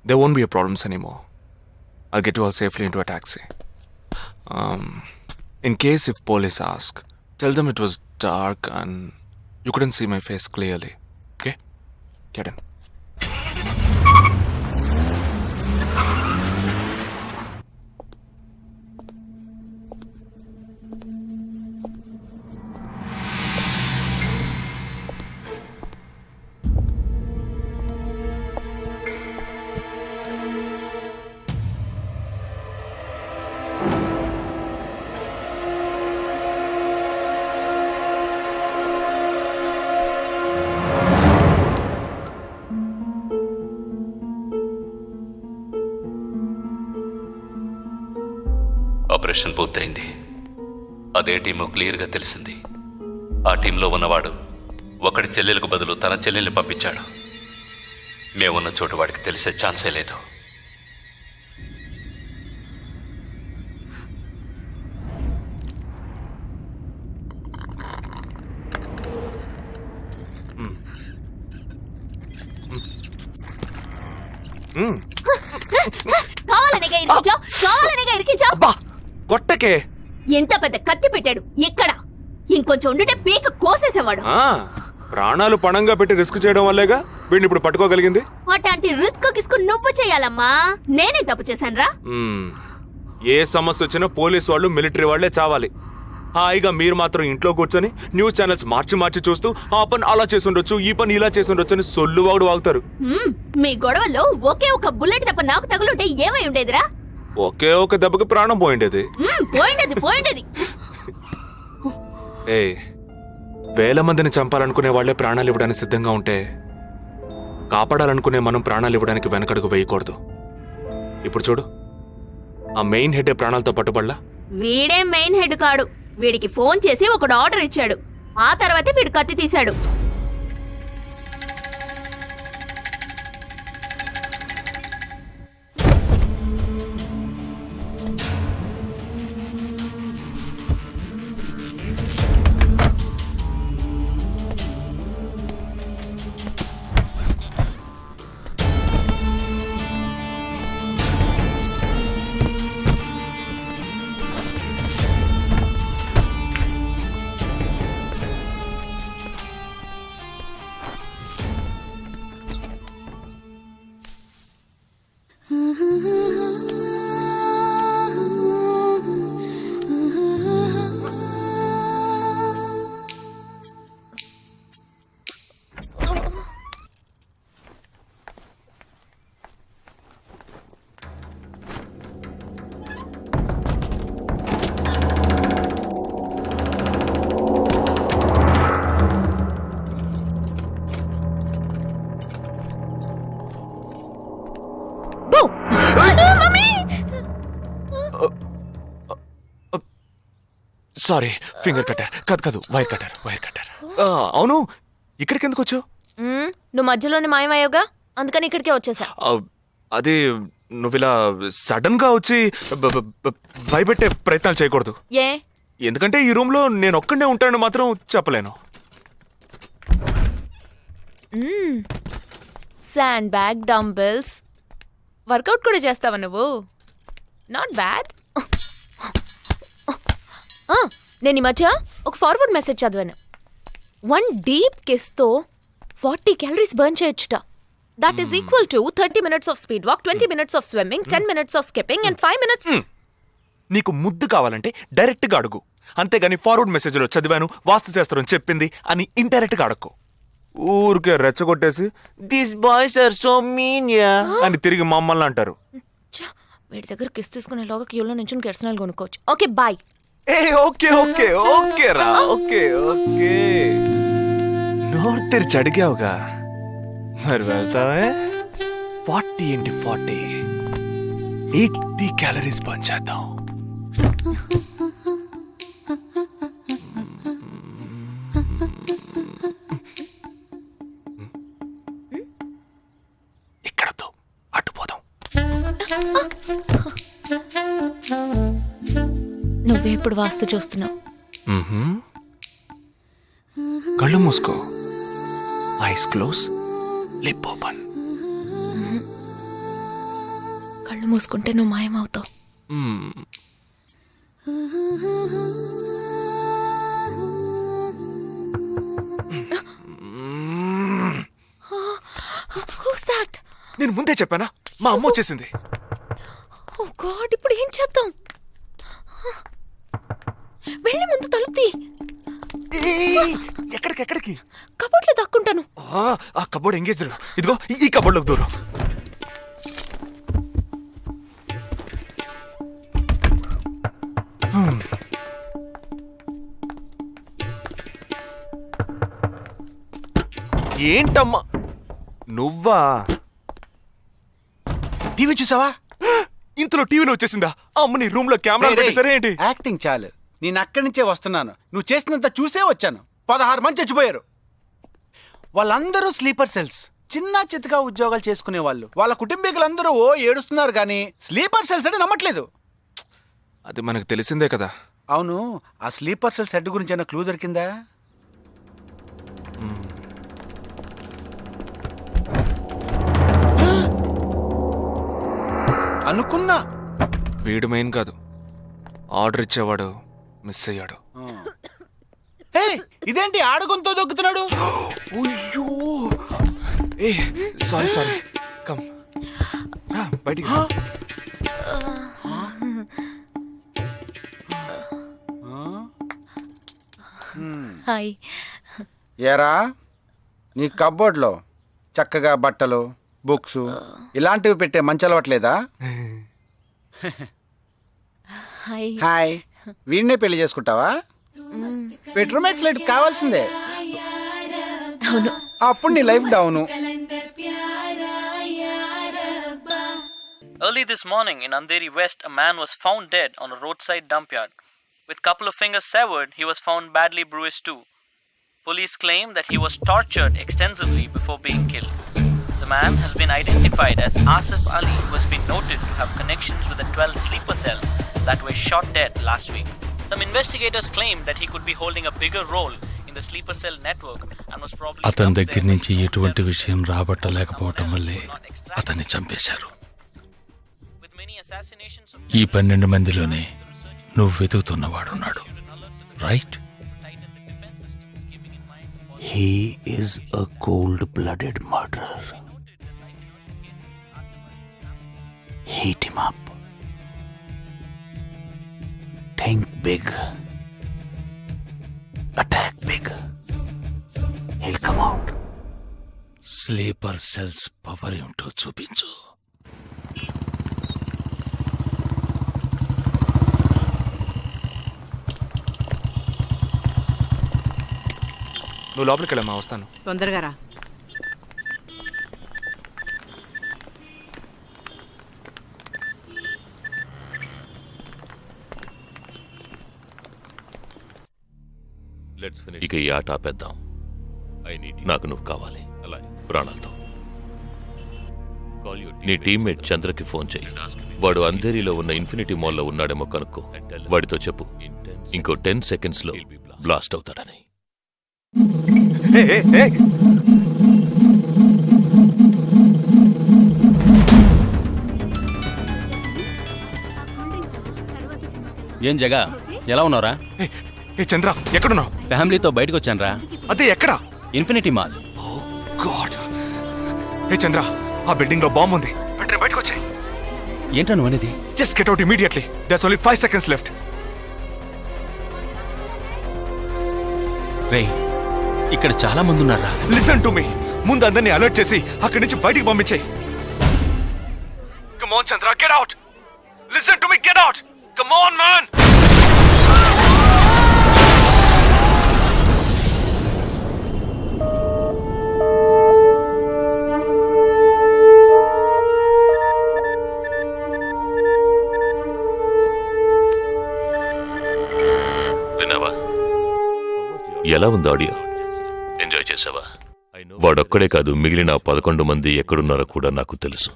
There won't be a problems anymore. I'll get you all safely into a taxi. In case if police ask, tell them it was dark and you couldn't see my face clearly. Okay? Get in. Operation పూర్తయింది. అదే team క్లియర్గా తెలిసింది. ఆ టీంలో ఉన్నవాడు ఒకడి చెల్లెలకు బదులు తన చెల్లెల్ని పంపించాడు. మేమున్న చోటు వాడికి తెలిసే ఛాన్సే లేదు. కావాలనిగా ఇరికించావు. అబ్బా కొట్టకే. ఎంత పెద్ద కత్తి పెట్టాడు. ఎక్కడ ఇంకొంచెం ఉండుంటే పీక కోసేసేవాడు. ప్రాణాలు పణంగా పెట్టి రిస్క్ చేయడం వల్లేగా వీడిని ఇప్పుడు పట్టుకోగలిగింది. అట్లాంటి రిస్క్ కిస్కు నువ్వు చేయాలమ్మా, నేనే తప్పు చేశానురా. ఏ సమస్య వచ్చినా పోలీస్ వాళ్ళు మిలిటరీ వాళ్ళే చావాలి. హాయిగా మీరు మాత్రం ఇంట్లో కూర్చొని న్యూస్ ఛానల్స్ మార్చి మార్చి చూస్తూ ఆ పని అలా చేసుండొచ్చు, ఈ పని ఇలా చేసుండొచ్చు అని సొల్లు వాగుడు వాగుతారు. మీ గొడవలో ఒకే ఒక బుల్లెట్ తప్ప నాకు తగులుంటే ఏమై ఉండేదిరా? ఒకే ఒక దెబ్బకి ప్రాణం పోయిండేది. పోయిండేది. ఏ వేల మందిని చంపాలనుకునే వాళ్లే ప్రాణాలు ఇవ్వడానికి సిద్ధంగా ఉంటే కాపాడాలనుకునే మనం ప్రాణాలు ఇవ్వడానికి వెనకడుగు వేయకూడదు. ఇప్పుడు చూడు, ఆ మెయిన్ హెడ్ ప్రాణాలతో పట్టుబడలా. వీడే మెయిన్ హెడ్ కాడు. వీడికి ఫోన్ చేసి ఒకడు ఆర్డర్ ఇచ్చాడు. ఆ తర్వాతే వీడు కత్తి తీశాడు. సారీ, ఫింగర్ కట్టర్ కాదు వైర్ కట్టర్. అవును, ఇక్కడికి ఎందుకు వచ్చావు? నువ్వు మధ్యలోనే మాయమయ్యోగా, అందుకని ఇక్కడికే వచ్చేసా. అది నువ్విలా సడన్ గా వచ్చి భయపెట్టే ప్రయత్నాలు చేయకూడదు. ఏ? ఎందుకంటే ఈ రూమ్ లో నేను ఒక్కడే ఉంటానని మాత్రం చెప్పలేను. శాండ్ బ్యాగ్, డంబెల్స్, వర్కౌట్ కూడా చేస్తావా నువ్వు? Not bad. నేను ఈ మధ్య ఒక ఫార్వర్డ్ మెసేజ్ చదివాను. 1 డీప్ కిస్ తో 40 క్యాలరీస్ బర్న్ చేయొచ్చుట. That is equal to 30 minutes of speed walk, 20 minutes of swimming, 10 minutes of skipping and 5 minutes. నీకు ముద్దు కావాలంటే డైరెక్ట్ గా అడుగు, అంతేగాని ఫార్వర్డ్ మెసేజ్ లో చదివాను, వాస్తు శాస్త్రం చెప్పింది అని ఇండైరెక్ట్ గా అడక్కు. ఊరికే రెచ్చగొట్టేసి this boys are so mean అని తిరిగి మమ్మల్ని అంటారు. వీడి దగ్గర కిస్ తీసుకునేలోగా క్యూలో నుంచి కెర్సనాలు కొనుక్కోవచ్చు. Okay bye. ఓకే రా, ఓకే. నోరు తెరిచి అడిగావుగా, మరి వెళ్తావే? 40 into 40 80 క్యాలరీస్ బర్న్ చేద్దాం. ఇక్కడతో అడ్డుపోదాం. నువ్వే ఇప్పుడు వాస్తు చూస్తున్నావు. కళ్ళు మూసుకో, ఐస్ క్లోజ్, లిప్ ఓపెన్. కళ్ళు మూసుకుంటే నువ్వు మాయమవుతావు. నేను ముందే చెప్పానా, మా అమ్మ వచ్చేసింది. ఓ గాడ్, ఇప్పుడు ఏం చేద్దాం? వెళ్ళి ముందు తలుపు తీ. ఎక్కడికి? కబోర్డ్లో దాక్కుంటాను. ఆ కబోర్డ్ ఎంగేజ్. ఇదిగో ఈ కబోర్డ్లోకి దూరం. ఏంటమ్మా నువ్వా? టీవీ చూసావా? ఇంతలో టీవీలో వచ్చేసిందా? అమ్మ, నీ రూమ్ లో కెమెరా పెట్టేసరే ఏంటి? యాక్టింగ్ చాలు. నేను అక్కడి నుంచే వస్తున్నాను. నువ్వు చేసినంత చూసే వచ్చాను. 16 మంది చచ్చిపోయారు. వాళ్ళందరూ స్లీపర్ సెల్స్, చిన్న చితగా ఉద్యోగాలు చేసుకునే వాళ్ళు. వాళ్ళ కుటుంబీకులందరూ ఏడుస్తున్నారు కానీ స్లీపర్ సెల్స్ అని నమ్మట్లేదు. అది మనకు తెలిసిందే కదా. అవును, ఆ స్లీపర్ సెల్స్ హెడ్ గురించి ఏమైనా క్లూ దొరికిందా? అనుకున్నా. వీడు మెయిన్ కాదు, ఆర్డర్ ఇచ్చేవాడు మిస్ అయ్యాడు. హే ఇదేంటి ఆడుగుంతో దొక్కుతున్నాడు? ఏ సారీ సారీ కమ్ బయటికి రా. హాయ్. ఏరా నీ కబ్బోర్డ్లో చక్కగా బట్టలు బుక్స్ ఇలాంటివి పెట్టే మంచి అలవట్లేదా? హాయ్. హాయ్, వీడినే పెళ్లి చేసుకుంటావా? బెడ్రూమ్ ఎక్స్లైట్ కావాల్సిందే. అవును. అప్పుడు నీ life down. Early this morning in Andheri West, a man was found dead on a roadside dump yard. With couple of fingers severed, he was found badly bruised too. Police claim that he was tortured extensively before being killed. The man has been identified as Asif Ali, who has been noted to have connections with the 12 sleeper cells that were shot dead last week. Some investigators claim that he could be holding a bigger role in the sleeper cell network and was probably అతని dumped దగ్గర there నుంచి when ఎటువంటి the విషయం rebels రాబట్టలేకపోవటం వల్లే could not extract అతన్ని చంపేశారు. with many assassinations of ఈ 12 మందిలోనే నువ్వు వెతుకుతున్నవాడున్నాడు, right? He is a cold-blooded murderer. Heat him up. Think big. Attack big. He'll come out. Sleeper cells power ఏంటో చూపించు. నువ్వు లోపలికి వెళ్ళమ్మా, వస్తాను. తొందరగా రా. ఇక ఈ ఆట ఆపేద్దాం. నాకు నువ్వు కావాలి, అలా ప్రాణాలతో. నీ టీమ్మేట్ చంద్రకి ఫోన్ చెయ్యి. వాడు అంధేరిలో ఉన్న ఇన్ఫినిటీ మాల్లో ఉన్నాడేమో కనుక్కో. వాడితో చెప్పు ఇంకో 10 seconds లో బ్లాస్ట్ అవుతాడని. ఏం జగా, ఎలా ఉన్నారా? ఏ చంద్ర, ఎక్కడున్నావు? ఫ్యామిలీతో బయటకు వచ్చానరా. అదే ఎక్కడ? Infinity mall. గాడ్. ఏ చంద్ర, ఆ బిల్డింగ్ లో బాంబు ఉంది. వెంటనే బయటకు వచ్చాయి. ఏంటా నువ్వు అనేది? Just get out immediately. There's only 5 seconds left. రే, ఇక్కడ చాలా మంది ఉన్నారా. Listen to me. ముందు అందరినీ అలర్ట్ చేసి అక్కడి నుంచి బయటికి పంపించేయి. Come on Chandra, get out. Listen to me, get out. Come on man. విన్నావా? ఎలా ఉంది ఆడియో? ఎంజాయ్ చేసావా? వాడొక్కడే కాదు, మిగిలిన 11 మంది ఎక్కడున్నారో కూడా నాకు తెలుసు.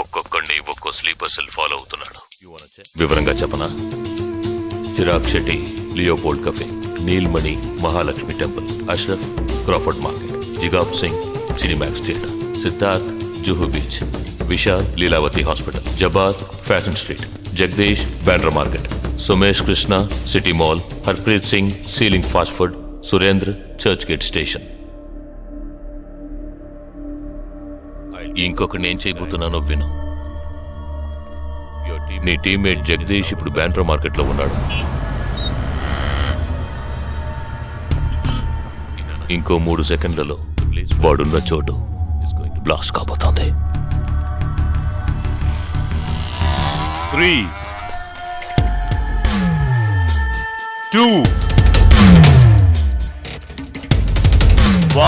ఒక్కొక్కడిని ఒక్కో స్లీపర్ సెల్ ఫాలో అవుతున్నాడు. వివరంగా చెప్పనా? Chirag Shetty, Leopold cafe, Neelmani, Mahalakshmi temple, Ashraf, Crawford market, జిగాబ్ Singh, Cinemax theatre, Siddharth, Juhu beach, Vishal, Lilavati hospital, Jabbar, fashion street, Jagdish, Bandra market, Sumesh Krishna, city mall, Harpreet Singh, సీలింగ్ fast food, Surendra, Churchgate station. ఇంకొకటి నేను చేయబోతున్నానో విను. నీ టీమ్మేట్ జగదీష్ ఇప్పుడు బ్యాండ్రా మార్కెట్ లో ఉన్నాడు. ఇంకో 3 సెకండ్లలో వాడున్న చోటు బ్లాస్ట్ కాబోతోంది. 3, 2,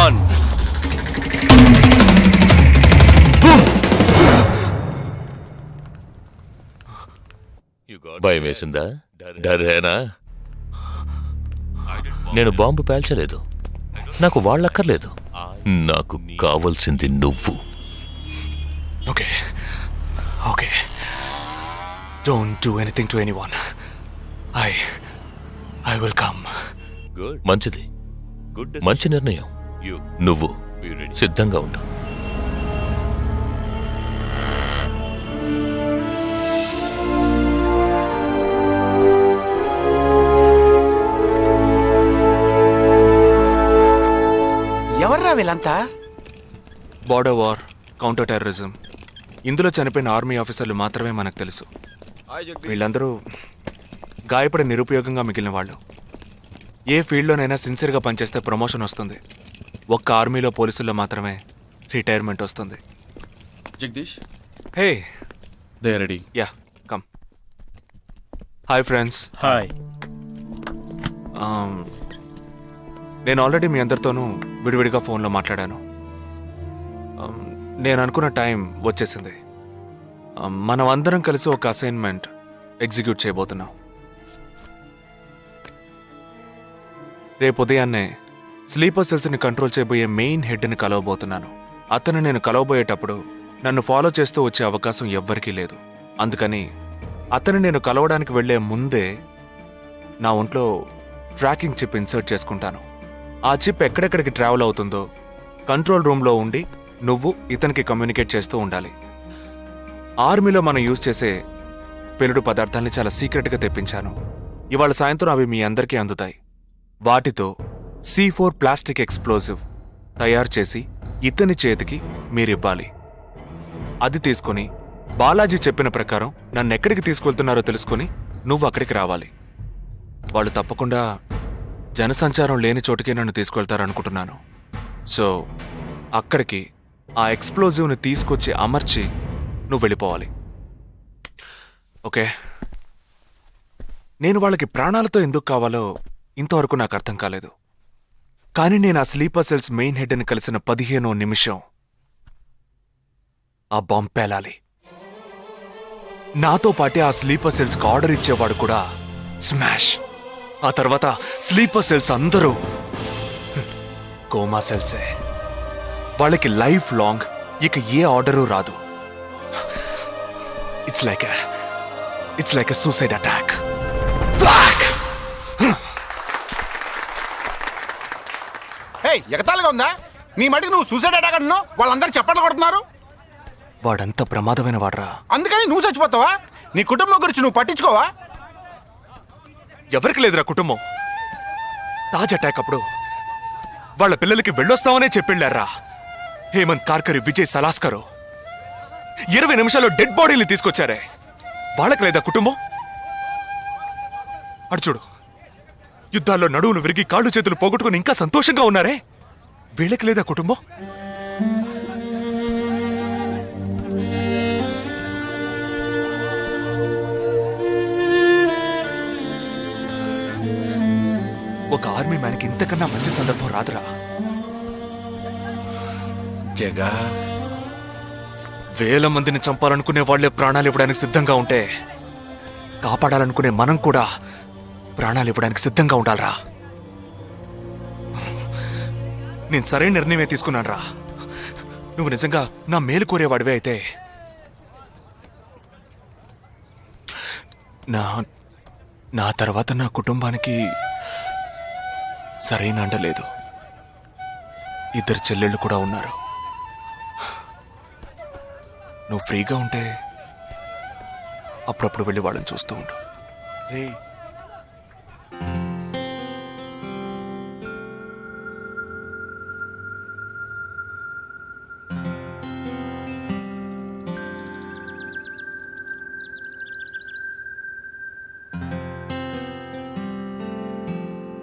1. భయం వేసిందా? డరేనా? నేను బాంబు పేల్చలేదు. నాకు వాళ్ళక్కర్లేదు. నాకు కావలసింది నువ్వు. Okay okay, don't do anything to anyone. I will come. మంచిది, మంచి నిర్ణయం. నువ్వు సిద్ధంగా ఉండు. వీళ్ళంతా? బార్డర్ వార్, కౌంటర్ టెర్రరిజం, ఇందులో చనిపోయిన ఆర్మీ ఆఫీసర్లు మాత్రమే మనకు తెలుసు. వీళ్ళందరూ గాయపడి నిరుపయోగంగా మిగిలిన వాళ్ళు. ఏ ఫీల్డ్లోనైనా సిన్సియర్గా పనిచేస్తే ప్రమోషన్ వస్తుంది. ఒక్క ఆర్మీలో పోలీసుల్లో మాత్రమే రిటైర్మెంట్ వస్తుంది. Jagdish, hey, they are ready. Yeah, come. Hi friends. Hi. నేను ఆల్రెడీ మీ అందరితోనూ విడివిడిగా ఫోన్లో మాట్లాడాను. నేను అనుకున్న టైం వచ్చేసింది. మనం అందరం కలిసి ఒక అసైన్మెంట్ ఎగ్జిక్యూట్ చేయబోతున్నాం. రేపు ఉదయాన్నే స్లీపర్ సెల్స్ని కంట్రోల్ చేయబోయే మెయిన్ హెడ్ని కలవబోతున్నాను. అతను నేను కలవబోయేటప్పుడు నన్ను ఫాలో చేస్తూ వచ్చే అవకాశం ఎవ్వరికీ లేదు. అందుకని అతను నేను కలవడానికి వెళ్లే ముందే నా ఒంట్లో ట్రాకింగ్ చిప్ ఇన్సర్ట్ చేసుకుంటాను. ఆ చిప్ ఎక్కడెక్కడికి ట్రావెల్ అవుతుందో కంట్రోల్ రూమ్లో ఉండి నువ్వు ఇతనికి కమ్యూనికేట్ చేస్తూ ఉండాలి. ఆర్మీలో మనం యూజ్ చేసే పెలుడు పదార్థాల్ని చాలా సీక్రెట్గా తెప్పించాను. ఇవాళ సాయంత్రం అవి మీ అందరికీ అందుతాయి. వాటితో C4 ప్లాస్టిక్ ఎక్స్ప్లోజివ్ తయారు చేసి ఇతని చేతికి మీరివ్వాలి. అది తీసుకుని బాలాజీ చెప్పిన ప్రకారం నన్ను ఎక్కడికి తీసుకెళ్తున్నారో తెలుసుకుని నువ్వు అక్కడికి రావాలి. వాళ్ళు తప్పకుండా జనసంచారం లేని చోటుకి నన్ను తీసుకెళ్తారనుకుంటున్నాను. సో అక్కడికి ఆ ఎక్స్ప్లోజివ్ని తీసుకొచ్చి అమర్చి నువ్వు వెళ్ళిపోవాలి. ఓకే? నేను వాళ్ళకి ప్రాణాలతో ఎందుకు కావాలో ఇంతవరకు నాకు అర్థం కాలేదు. కానీ నేను ఆ స్లీపర్ సెల్స్ మెయిన్ హెడ్ని కలిసిన 15వ నిమిషం ఆ బాంబ్ పేలాలి. నాతో పాటే ఆ స్లీపర్ సెల్స్కి ఆర్డర్ ఇచ్చేవాడు కూడా స్మాష్. ఆ తర్వాత స్లీపర్ సెల్స్ అందరూ కోమా సెల్సే. వాళ్ళకి లైఫ్ లాంగ్ ఇక ఏ ఆర్డరు రాదు. It's like a suicide attack. ఎగతాళిగా ఉందా? నీ మటుకు నువ్వు సూసైడ్ అటాక్ అంటున్నావు, వాళ్ళందరూ చప్పట్లు కొడుతున్నారు. వాడంత ప్రమాదమైన వాడ్రా. అందుకని నువ్వు చచ్చిపోతావా? నీ కుటుంబం గురించి నువ్వు పట్టించుకోవా? ఎవరికి లేదురా కుటుంబం. తాజ్ అటాక్ అప్పుడు వాళ్ళ పిల్లలకి వెళ్ళొస్తామనే చెప్పెళ్ళారా. హేమంత్ కార్కరి, విజయ్ సలాస్కరు 20 నిమిషాల్లో డెడ్ బాడీని తీసుకొచ్చారే. వాళ్ళకి లేదా కుటుంబం? అడు చూడు, యుద్ధాల్లో నడువును విరిగి కాళ్ళు చేతులు పోగొట్టుకుని ఇంకా సంతోషంగా ఉన్నారే. వీళ్ళకి లేదా కుటుంబం? ఒక ఆర్మీ మ్యాన్కి ఇంతకన్నా మంచి సందర్భం రాదురా. జగా, వేల మందిని చంపాలనుకునే వాళ్లే ప్రాణాలు ఇవ్వడానికి సిద్ధంగా ఉంటే కాపాడాలనుకునే మనం కూడా ప్రాణాలు ఇవ్వడానికి సిద్ధంగా ఉండాలరా. నేను సరైన నిర్ణయమే తీసుకున్నానురా. నువ్వు నిజంగా నా మేలు కోరేవాడివే అయితే నా తర్వాత నా కుటుంబానికి సరైన అండ లేదు. 2 చెల్లెళ్ళు కూడా ఉన్నారు. నువ్వు ఫ్రీగా ఉంటే అప్పుడప్పుడు వెళ్ళి వాళ్ళని చూస్తూ ఉండు.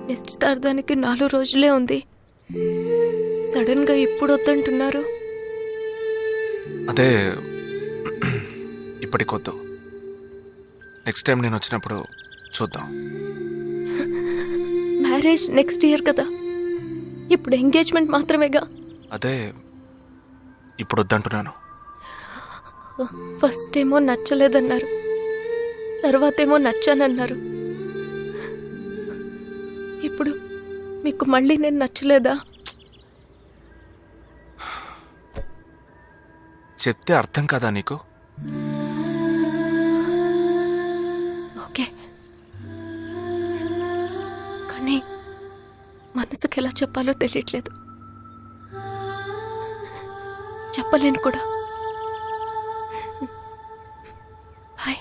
నిశ్చితార్థానికి 4 రోజులే ఉంది. సడన్ గా ఇప్పుడు వద్దంటున్నారు. అదే ఇప్పటికొద్దు. నెక్స్ట్ టైం నేను వచ్చినప్పుడు చూద్దాం. మ్యారేజ్ నెక్స్ట్ ఇయర్ కదా, ఇప్పుడు ఎంగేజ్మెంట్ మాత్రమేగా. అదే ఇప్పుడు వద్దంటున్నాను. ఫస్ట్ ఏమో నచ్చలేదన్నారు, తర్వాతేమో నచ్చానన్నారు. ఇప్పుడు మీకు మళ్ళీ నేను నచ్చలేదా? చెప్తే అర్థం కాదా నీకు? ఓకే, కానీ మనసుకి ఎలా చెప్పాలో తెలియట్లేదు. చెప్పలేను కూడా. బాయ్.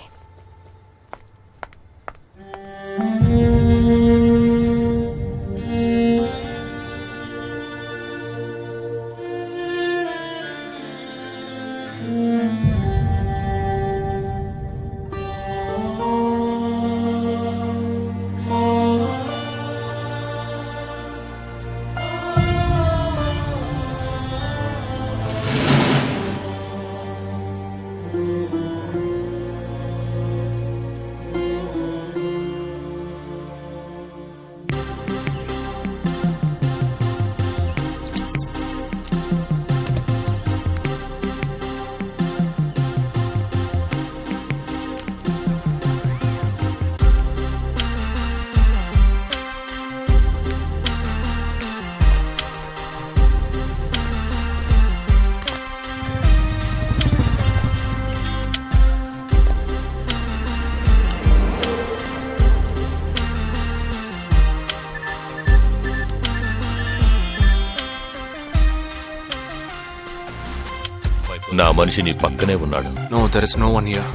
నా మనిషి నీ పక్కనే ఉన్నాడు. No there is no one here.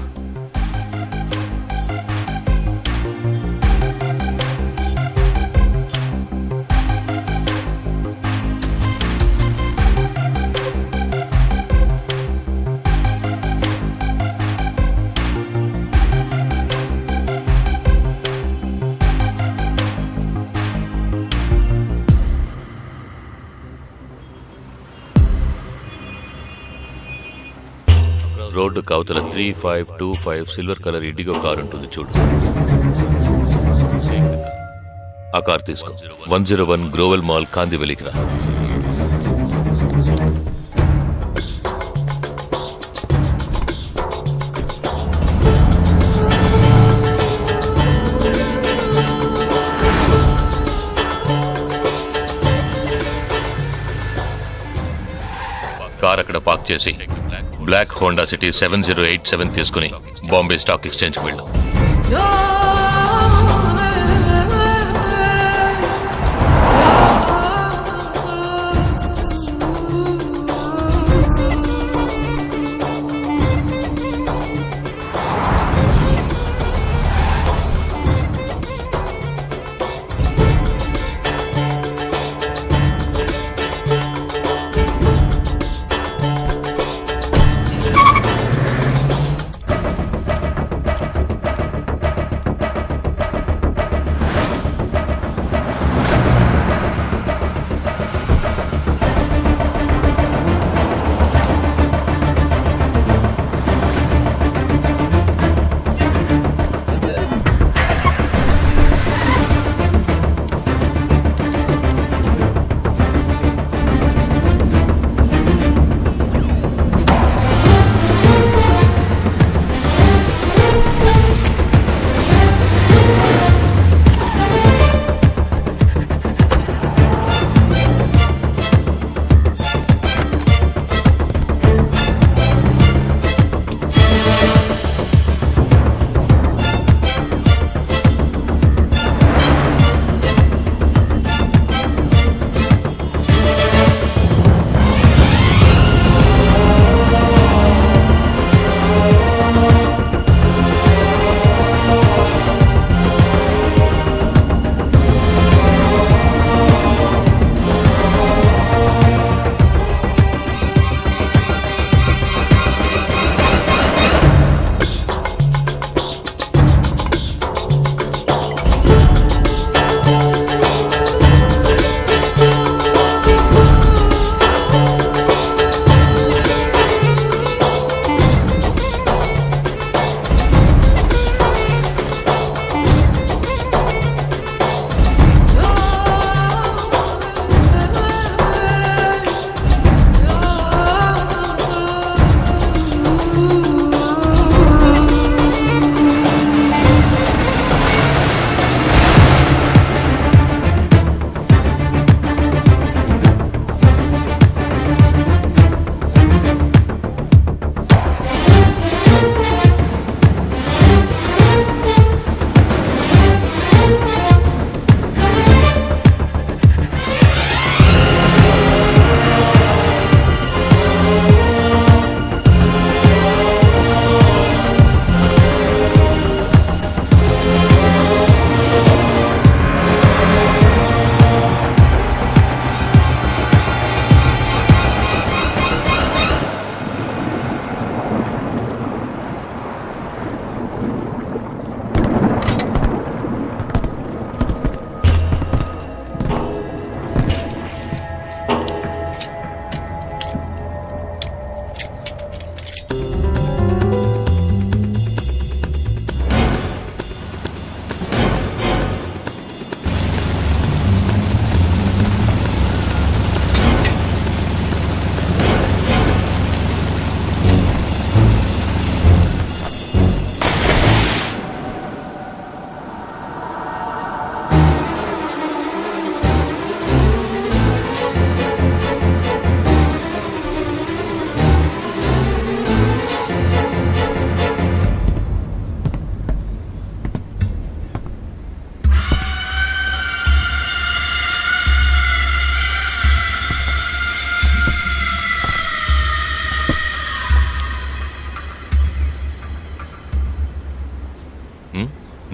Road కవతల 3525 సిల్వర్ కలర్ ఇండిగో కార్ ఉంటుంది చూడు. ఆ కార్ తీసుకో. 101 గ్రోవెల్ మాల్ కాందివెలికి రా. కార్ అక్కడ పార్క్ చేసి బ్లాక్ హోండా సిటీ 7087 తీసుకుని బాంబే స్టాక్ ఎక్స్చేంజ్కి వెళ్ళు.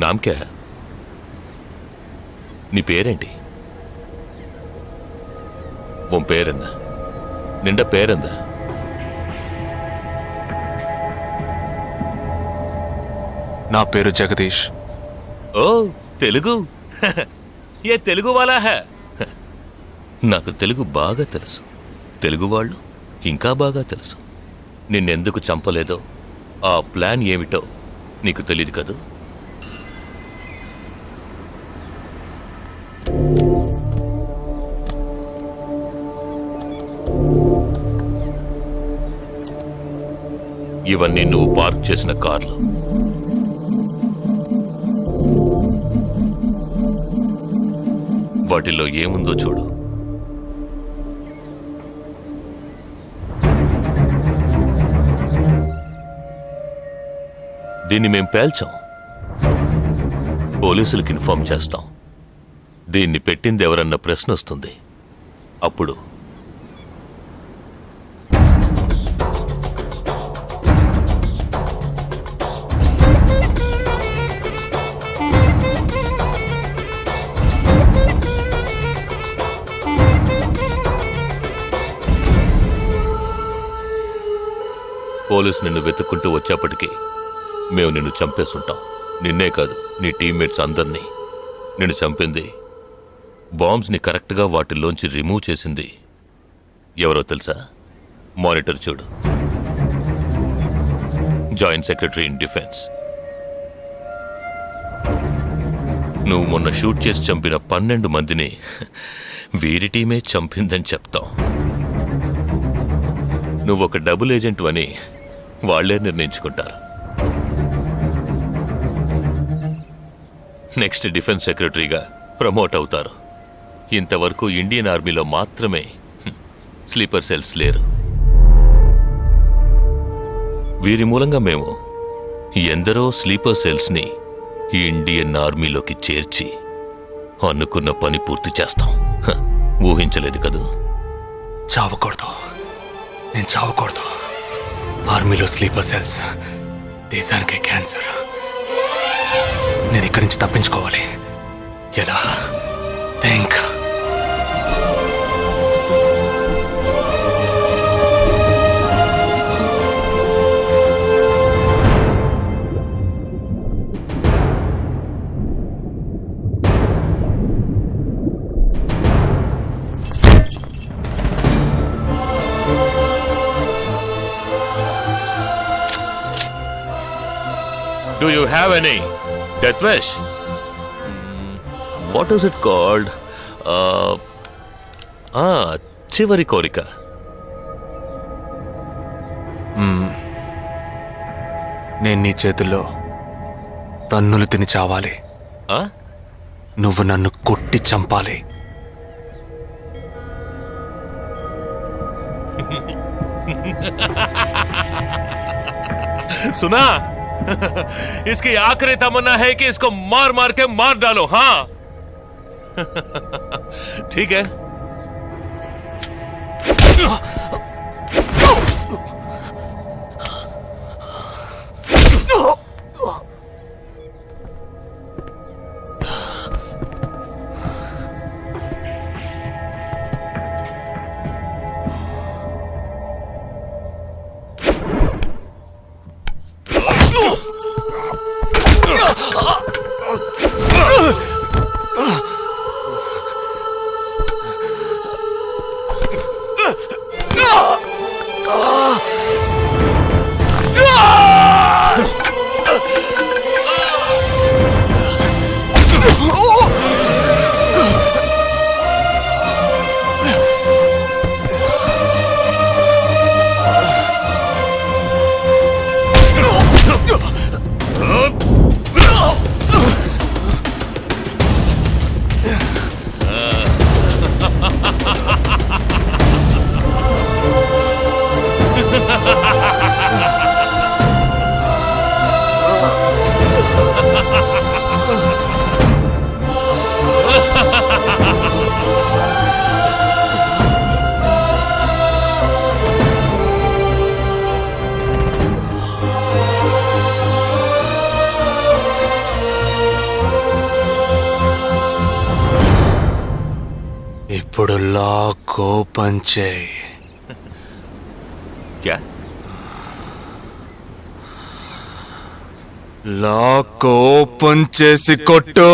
నామ్కే నీ పేరేంటి? ఉన్ పేరెన్న నిండా పేరెంద? నా పేరు జగదీష్. ఓ తెలుగు. ఏ తెలుగు వాలా హే? నాకు తెలుగు బాగా తెలుసు. తెలుగు వాళ్ళు ఇంకా బాగా తెలుసు. నిన్నెందుకు చంపలేదో, ఆ ప్లాన్ ఏమిటో నీకు తెలియదు కదూ? ఇవన్నీ నువ్వు పార్క్ చేసిన కార్లు. వాటిల్లో ఏముందో చూడు. దీన్ని మేం పేల్చాం. పోలీసులకు ఇన్ఫార్మ్ చేస్తాం. దీన్ని పెట్టింది ఎవరన్న ప్రశ్న వస్తుంది. అప్పుడు పోలీసు నిన్ను వెతుక్కుంటూ వచ్చేప్పటికీ మేము నిన్ను చంపేసుంటాం. నిన్నే కాదు, నీ టీమ్మేట్స్ అందరినీ. నిన్ను చంపింది, బాంబ్స్ని కరెక్ట్గా వాటిల్లోంచి రిమూవ్ చేసింది ఎవరో తెలుసా? మానిటర్ చూడు. Joint secretary in defence. నువ్వు మొన్న షూట్ చేసి చంపిన 12 మందిని వీరి టీమే చంపిందని చెప్తాం. నువ్వొక డబుల్ ఏజెంట్ అని వాళ్లే నిర్ణయించుకుంటారు. నెక్స్ట్ డిఫెన్స్ సెక్రటరీగా ప్రమోట్ అవుతారు. ఇంతవరకు ఇండియన్ ఆర్మీలో మాత్రమే స్లీపర్ సెల్స్ లేరు. వీరి మూలంగా మేము ఎందరో స్లీపర్ సెల్స్ని ఇండియన్ ఆర్మీలోకి చేర్చి అనుకున్న పని పూర్తి చేస్తాం. ఊహించలేదు కదూ? చావకూడదు, నేను చావకూడదు. ఆర్మీలో స్లీపర్ సెల్స్ దేశానికే క్యాన్సర్. నేను ఇక్కడి నుంచి తప్పించుకోవాలి. ఎలా? Think. Do you have any death wish? What is it called? చివరి కోరిక. నేను నీ చేతుల్లో తన్నులు తిని చావాలి. నువ్వు నన్ను కొట్టి చంపాలి. सुना? इसकी आखिरी तमन्ना है कि इसको मार मार के मार डालो. हाँ ठीक है. ఇప్పుడు లాక్ ఓపెన్ చేయి. క్యా లాక్ ఓపెన్ చేసి కొట్టు.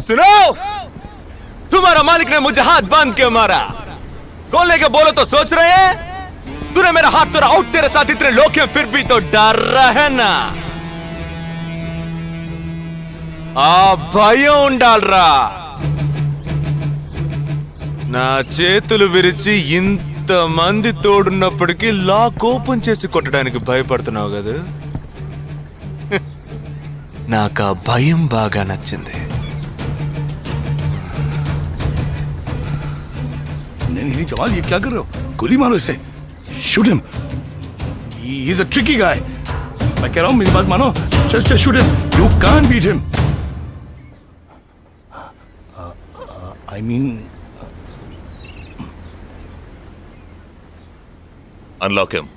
सुनो, तुम्हारा मालिक ने मुझे हाथ बांध के मारा. कौन लेके बोलो तो सोच रहे हैं? तूने मेरा हाथ तोड़ा आउट, तेरे साथ इतने लोग हैं फिर भी तो डर रहा है ना. ఆ భయం ఉండాలరా. నా చేతులు విరిచి ఇంతమంది తోడున్నప్పటికీ లాక్ ఓపెన్ చేసి కొట్టడానికి భయపడుతున్నావు కదా. నాకు ఆ భయం బాగా నచ్చింది. नहीं जवान ये क्या कर रहे हो? गोली मारो इसे. Shoot him. He is a tricky guy. मैं कह रहा हूं मेरी बात मानो. Just shoot him. You can't beat him. I mean unlock him.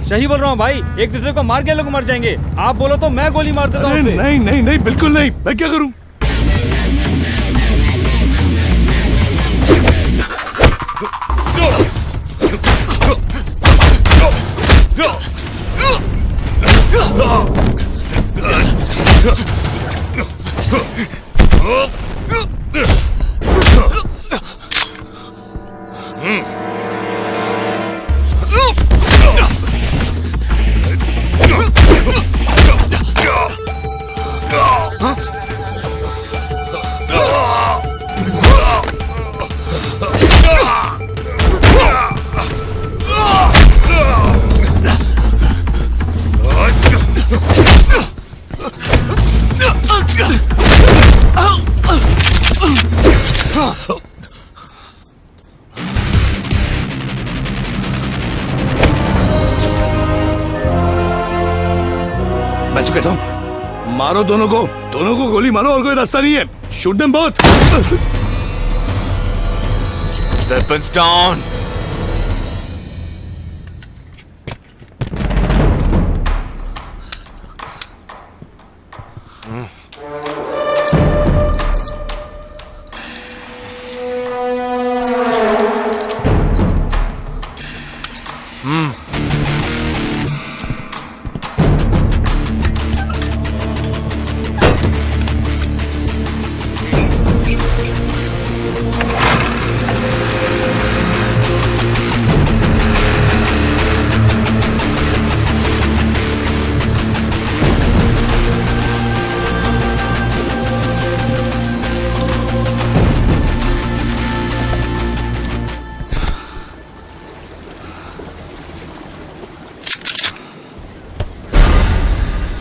सही बोल रहा हूँ भाई, एक दूसरे को मार के लोग मर जाएंगे. आप बोलो तो मैं गोली मार देता हूँ. नहीं नहीं नहीं बिल्कुल नहीं. मैं क्या करूं? Oh! तो कहता हूँ मारो दोनों को गोली मारो और कोई रास्ता नहीं है shoot them both Weapons down.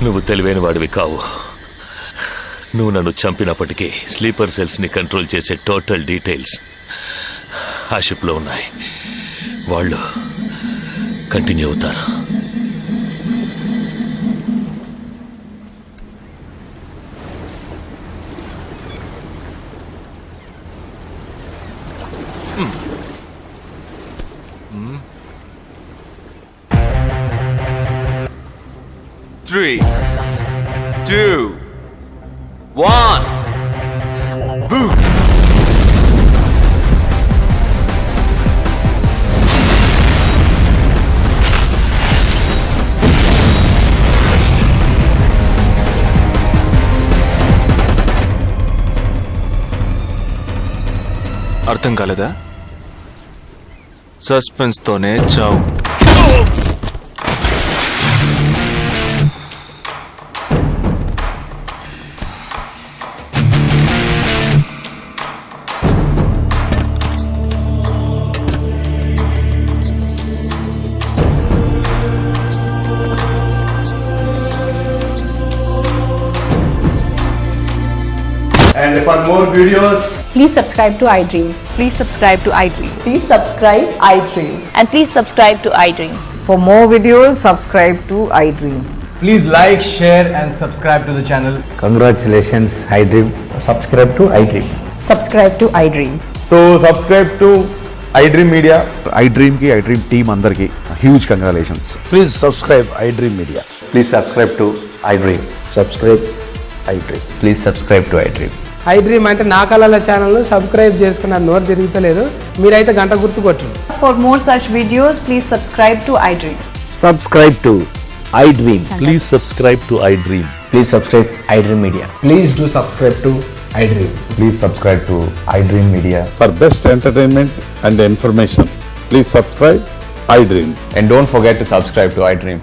నువ్వు తెలివైన వాడివి కావు. నువ్వు నన్ను చంపినప్పటికీ స్లీపర్ సెల్స్ని కంట్రోల్ చేసే టోటల్ డీటెయిల్స్ ఆ షిప్లో ఉన్నాయి. వాళ్ళు కంటిన్యూ అవుతారు. Three, two, one. Boom. అర్థం కాలేదా? సస్పెన్స్ తోనే చావు. And for more videos, Please subscribe to iDream. Please subscribe to iDream. Please subscribe iDream. And please subscribe to iDream. For more videos, subscribe to iDream. Please like, share and subscribe to the channel. Congratulations iDream. Subscribe to iDream. Subscribe to iDream. So subscribe to iDream Media. iDream కి iDream team అందరికి huge congratulations. Please subscribe iDream media Please subscribe to iDream. Subscribe iDream Please subscribe to iDream. iDream అంటే నా కళల channel subscribe చేసుకున్న నోరు తిరుగుతలేదు. మీరైతే గంట గుర్తు కొట్టండి. For more such videos, please subscribe to iDream. Subscribe to iDream. Please subscribe to iDream. Please subscribe iDream Media. Please do subscribe to iDream. Please subscribe to iDream Media. For best entertainment and information please subscribe iDream. And don't forget to subscribe to iDream.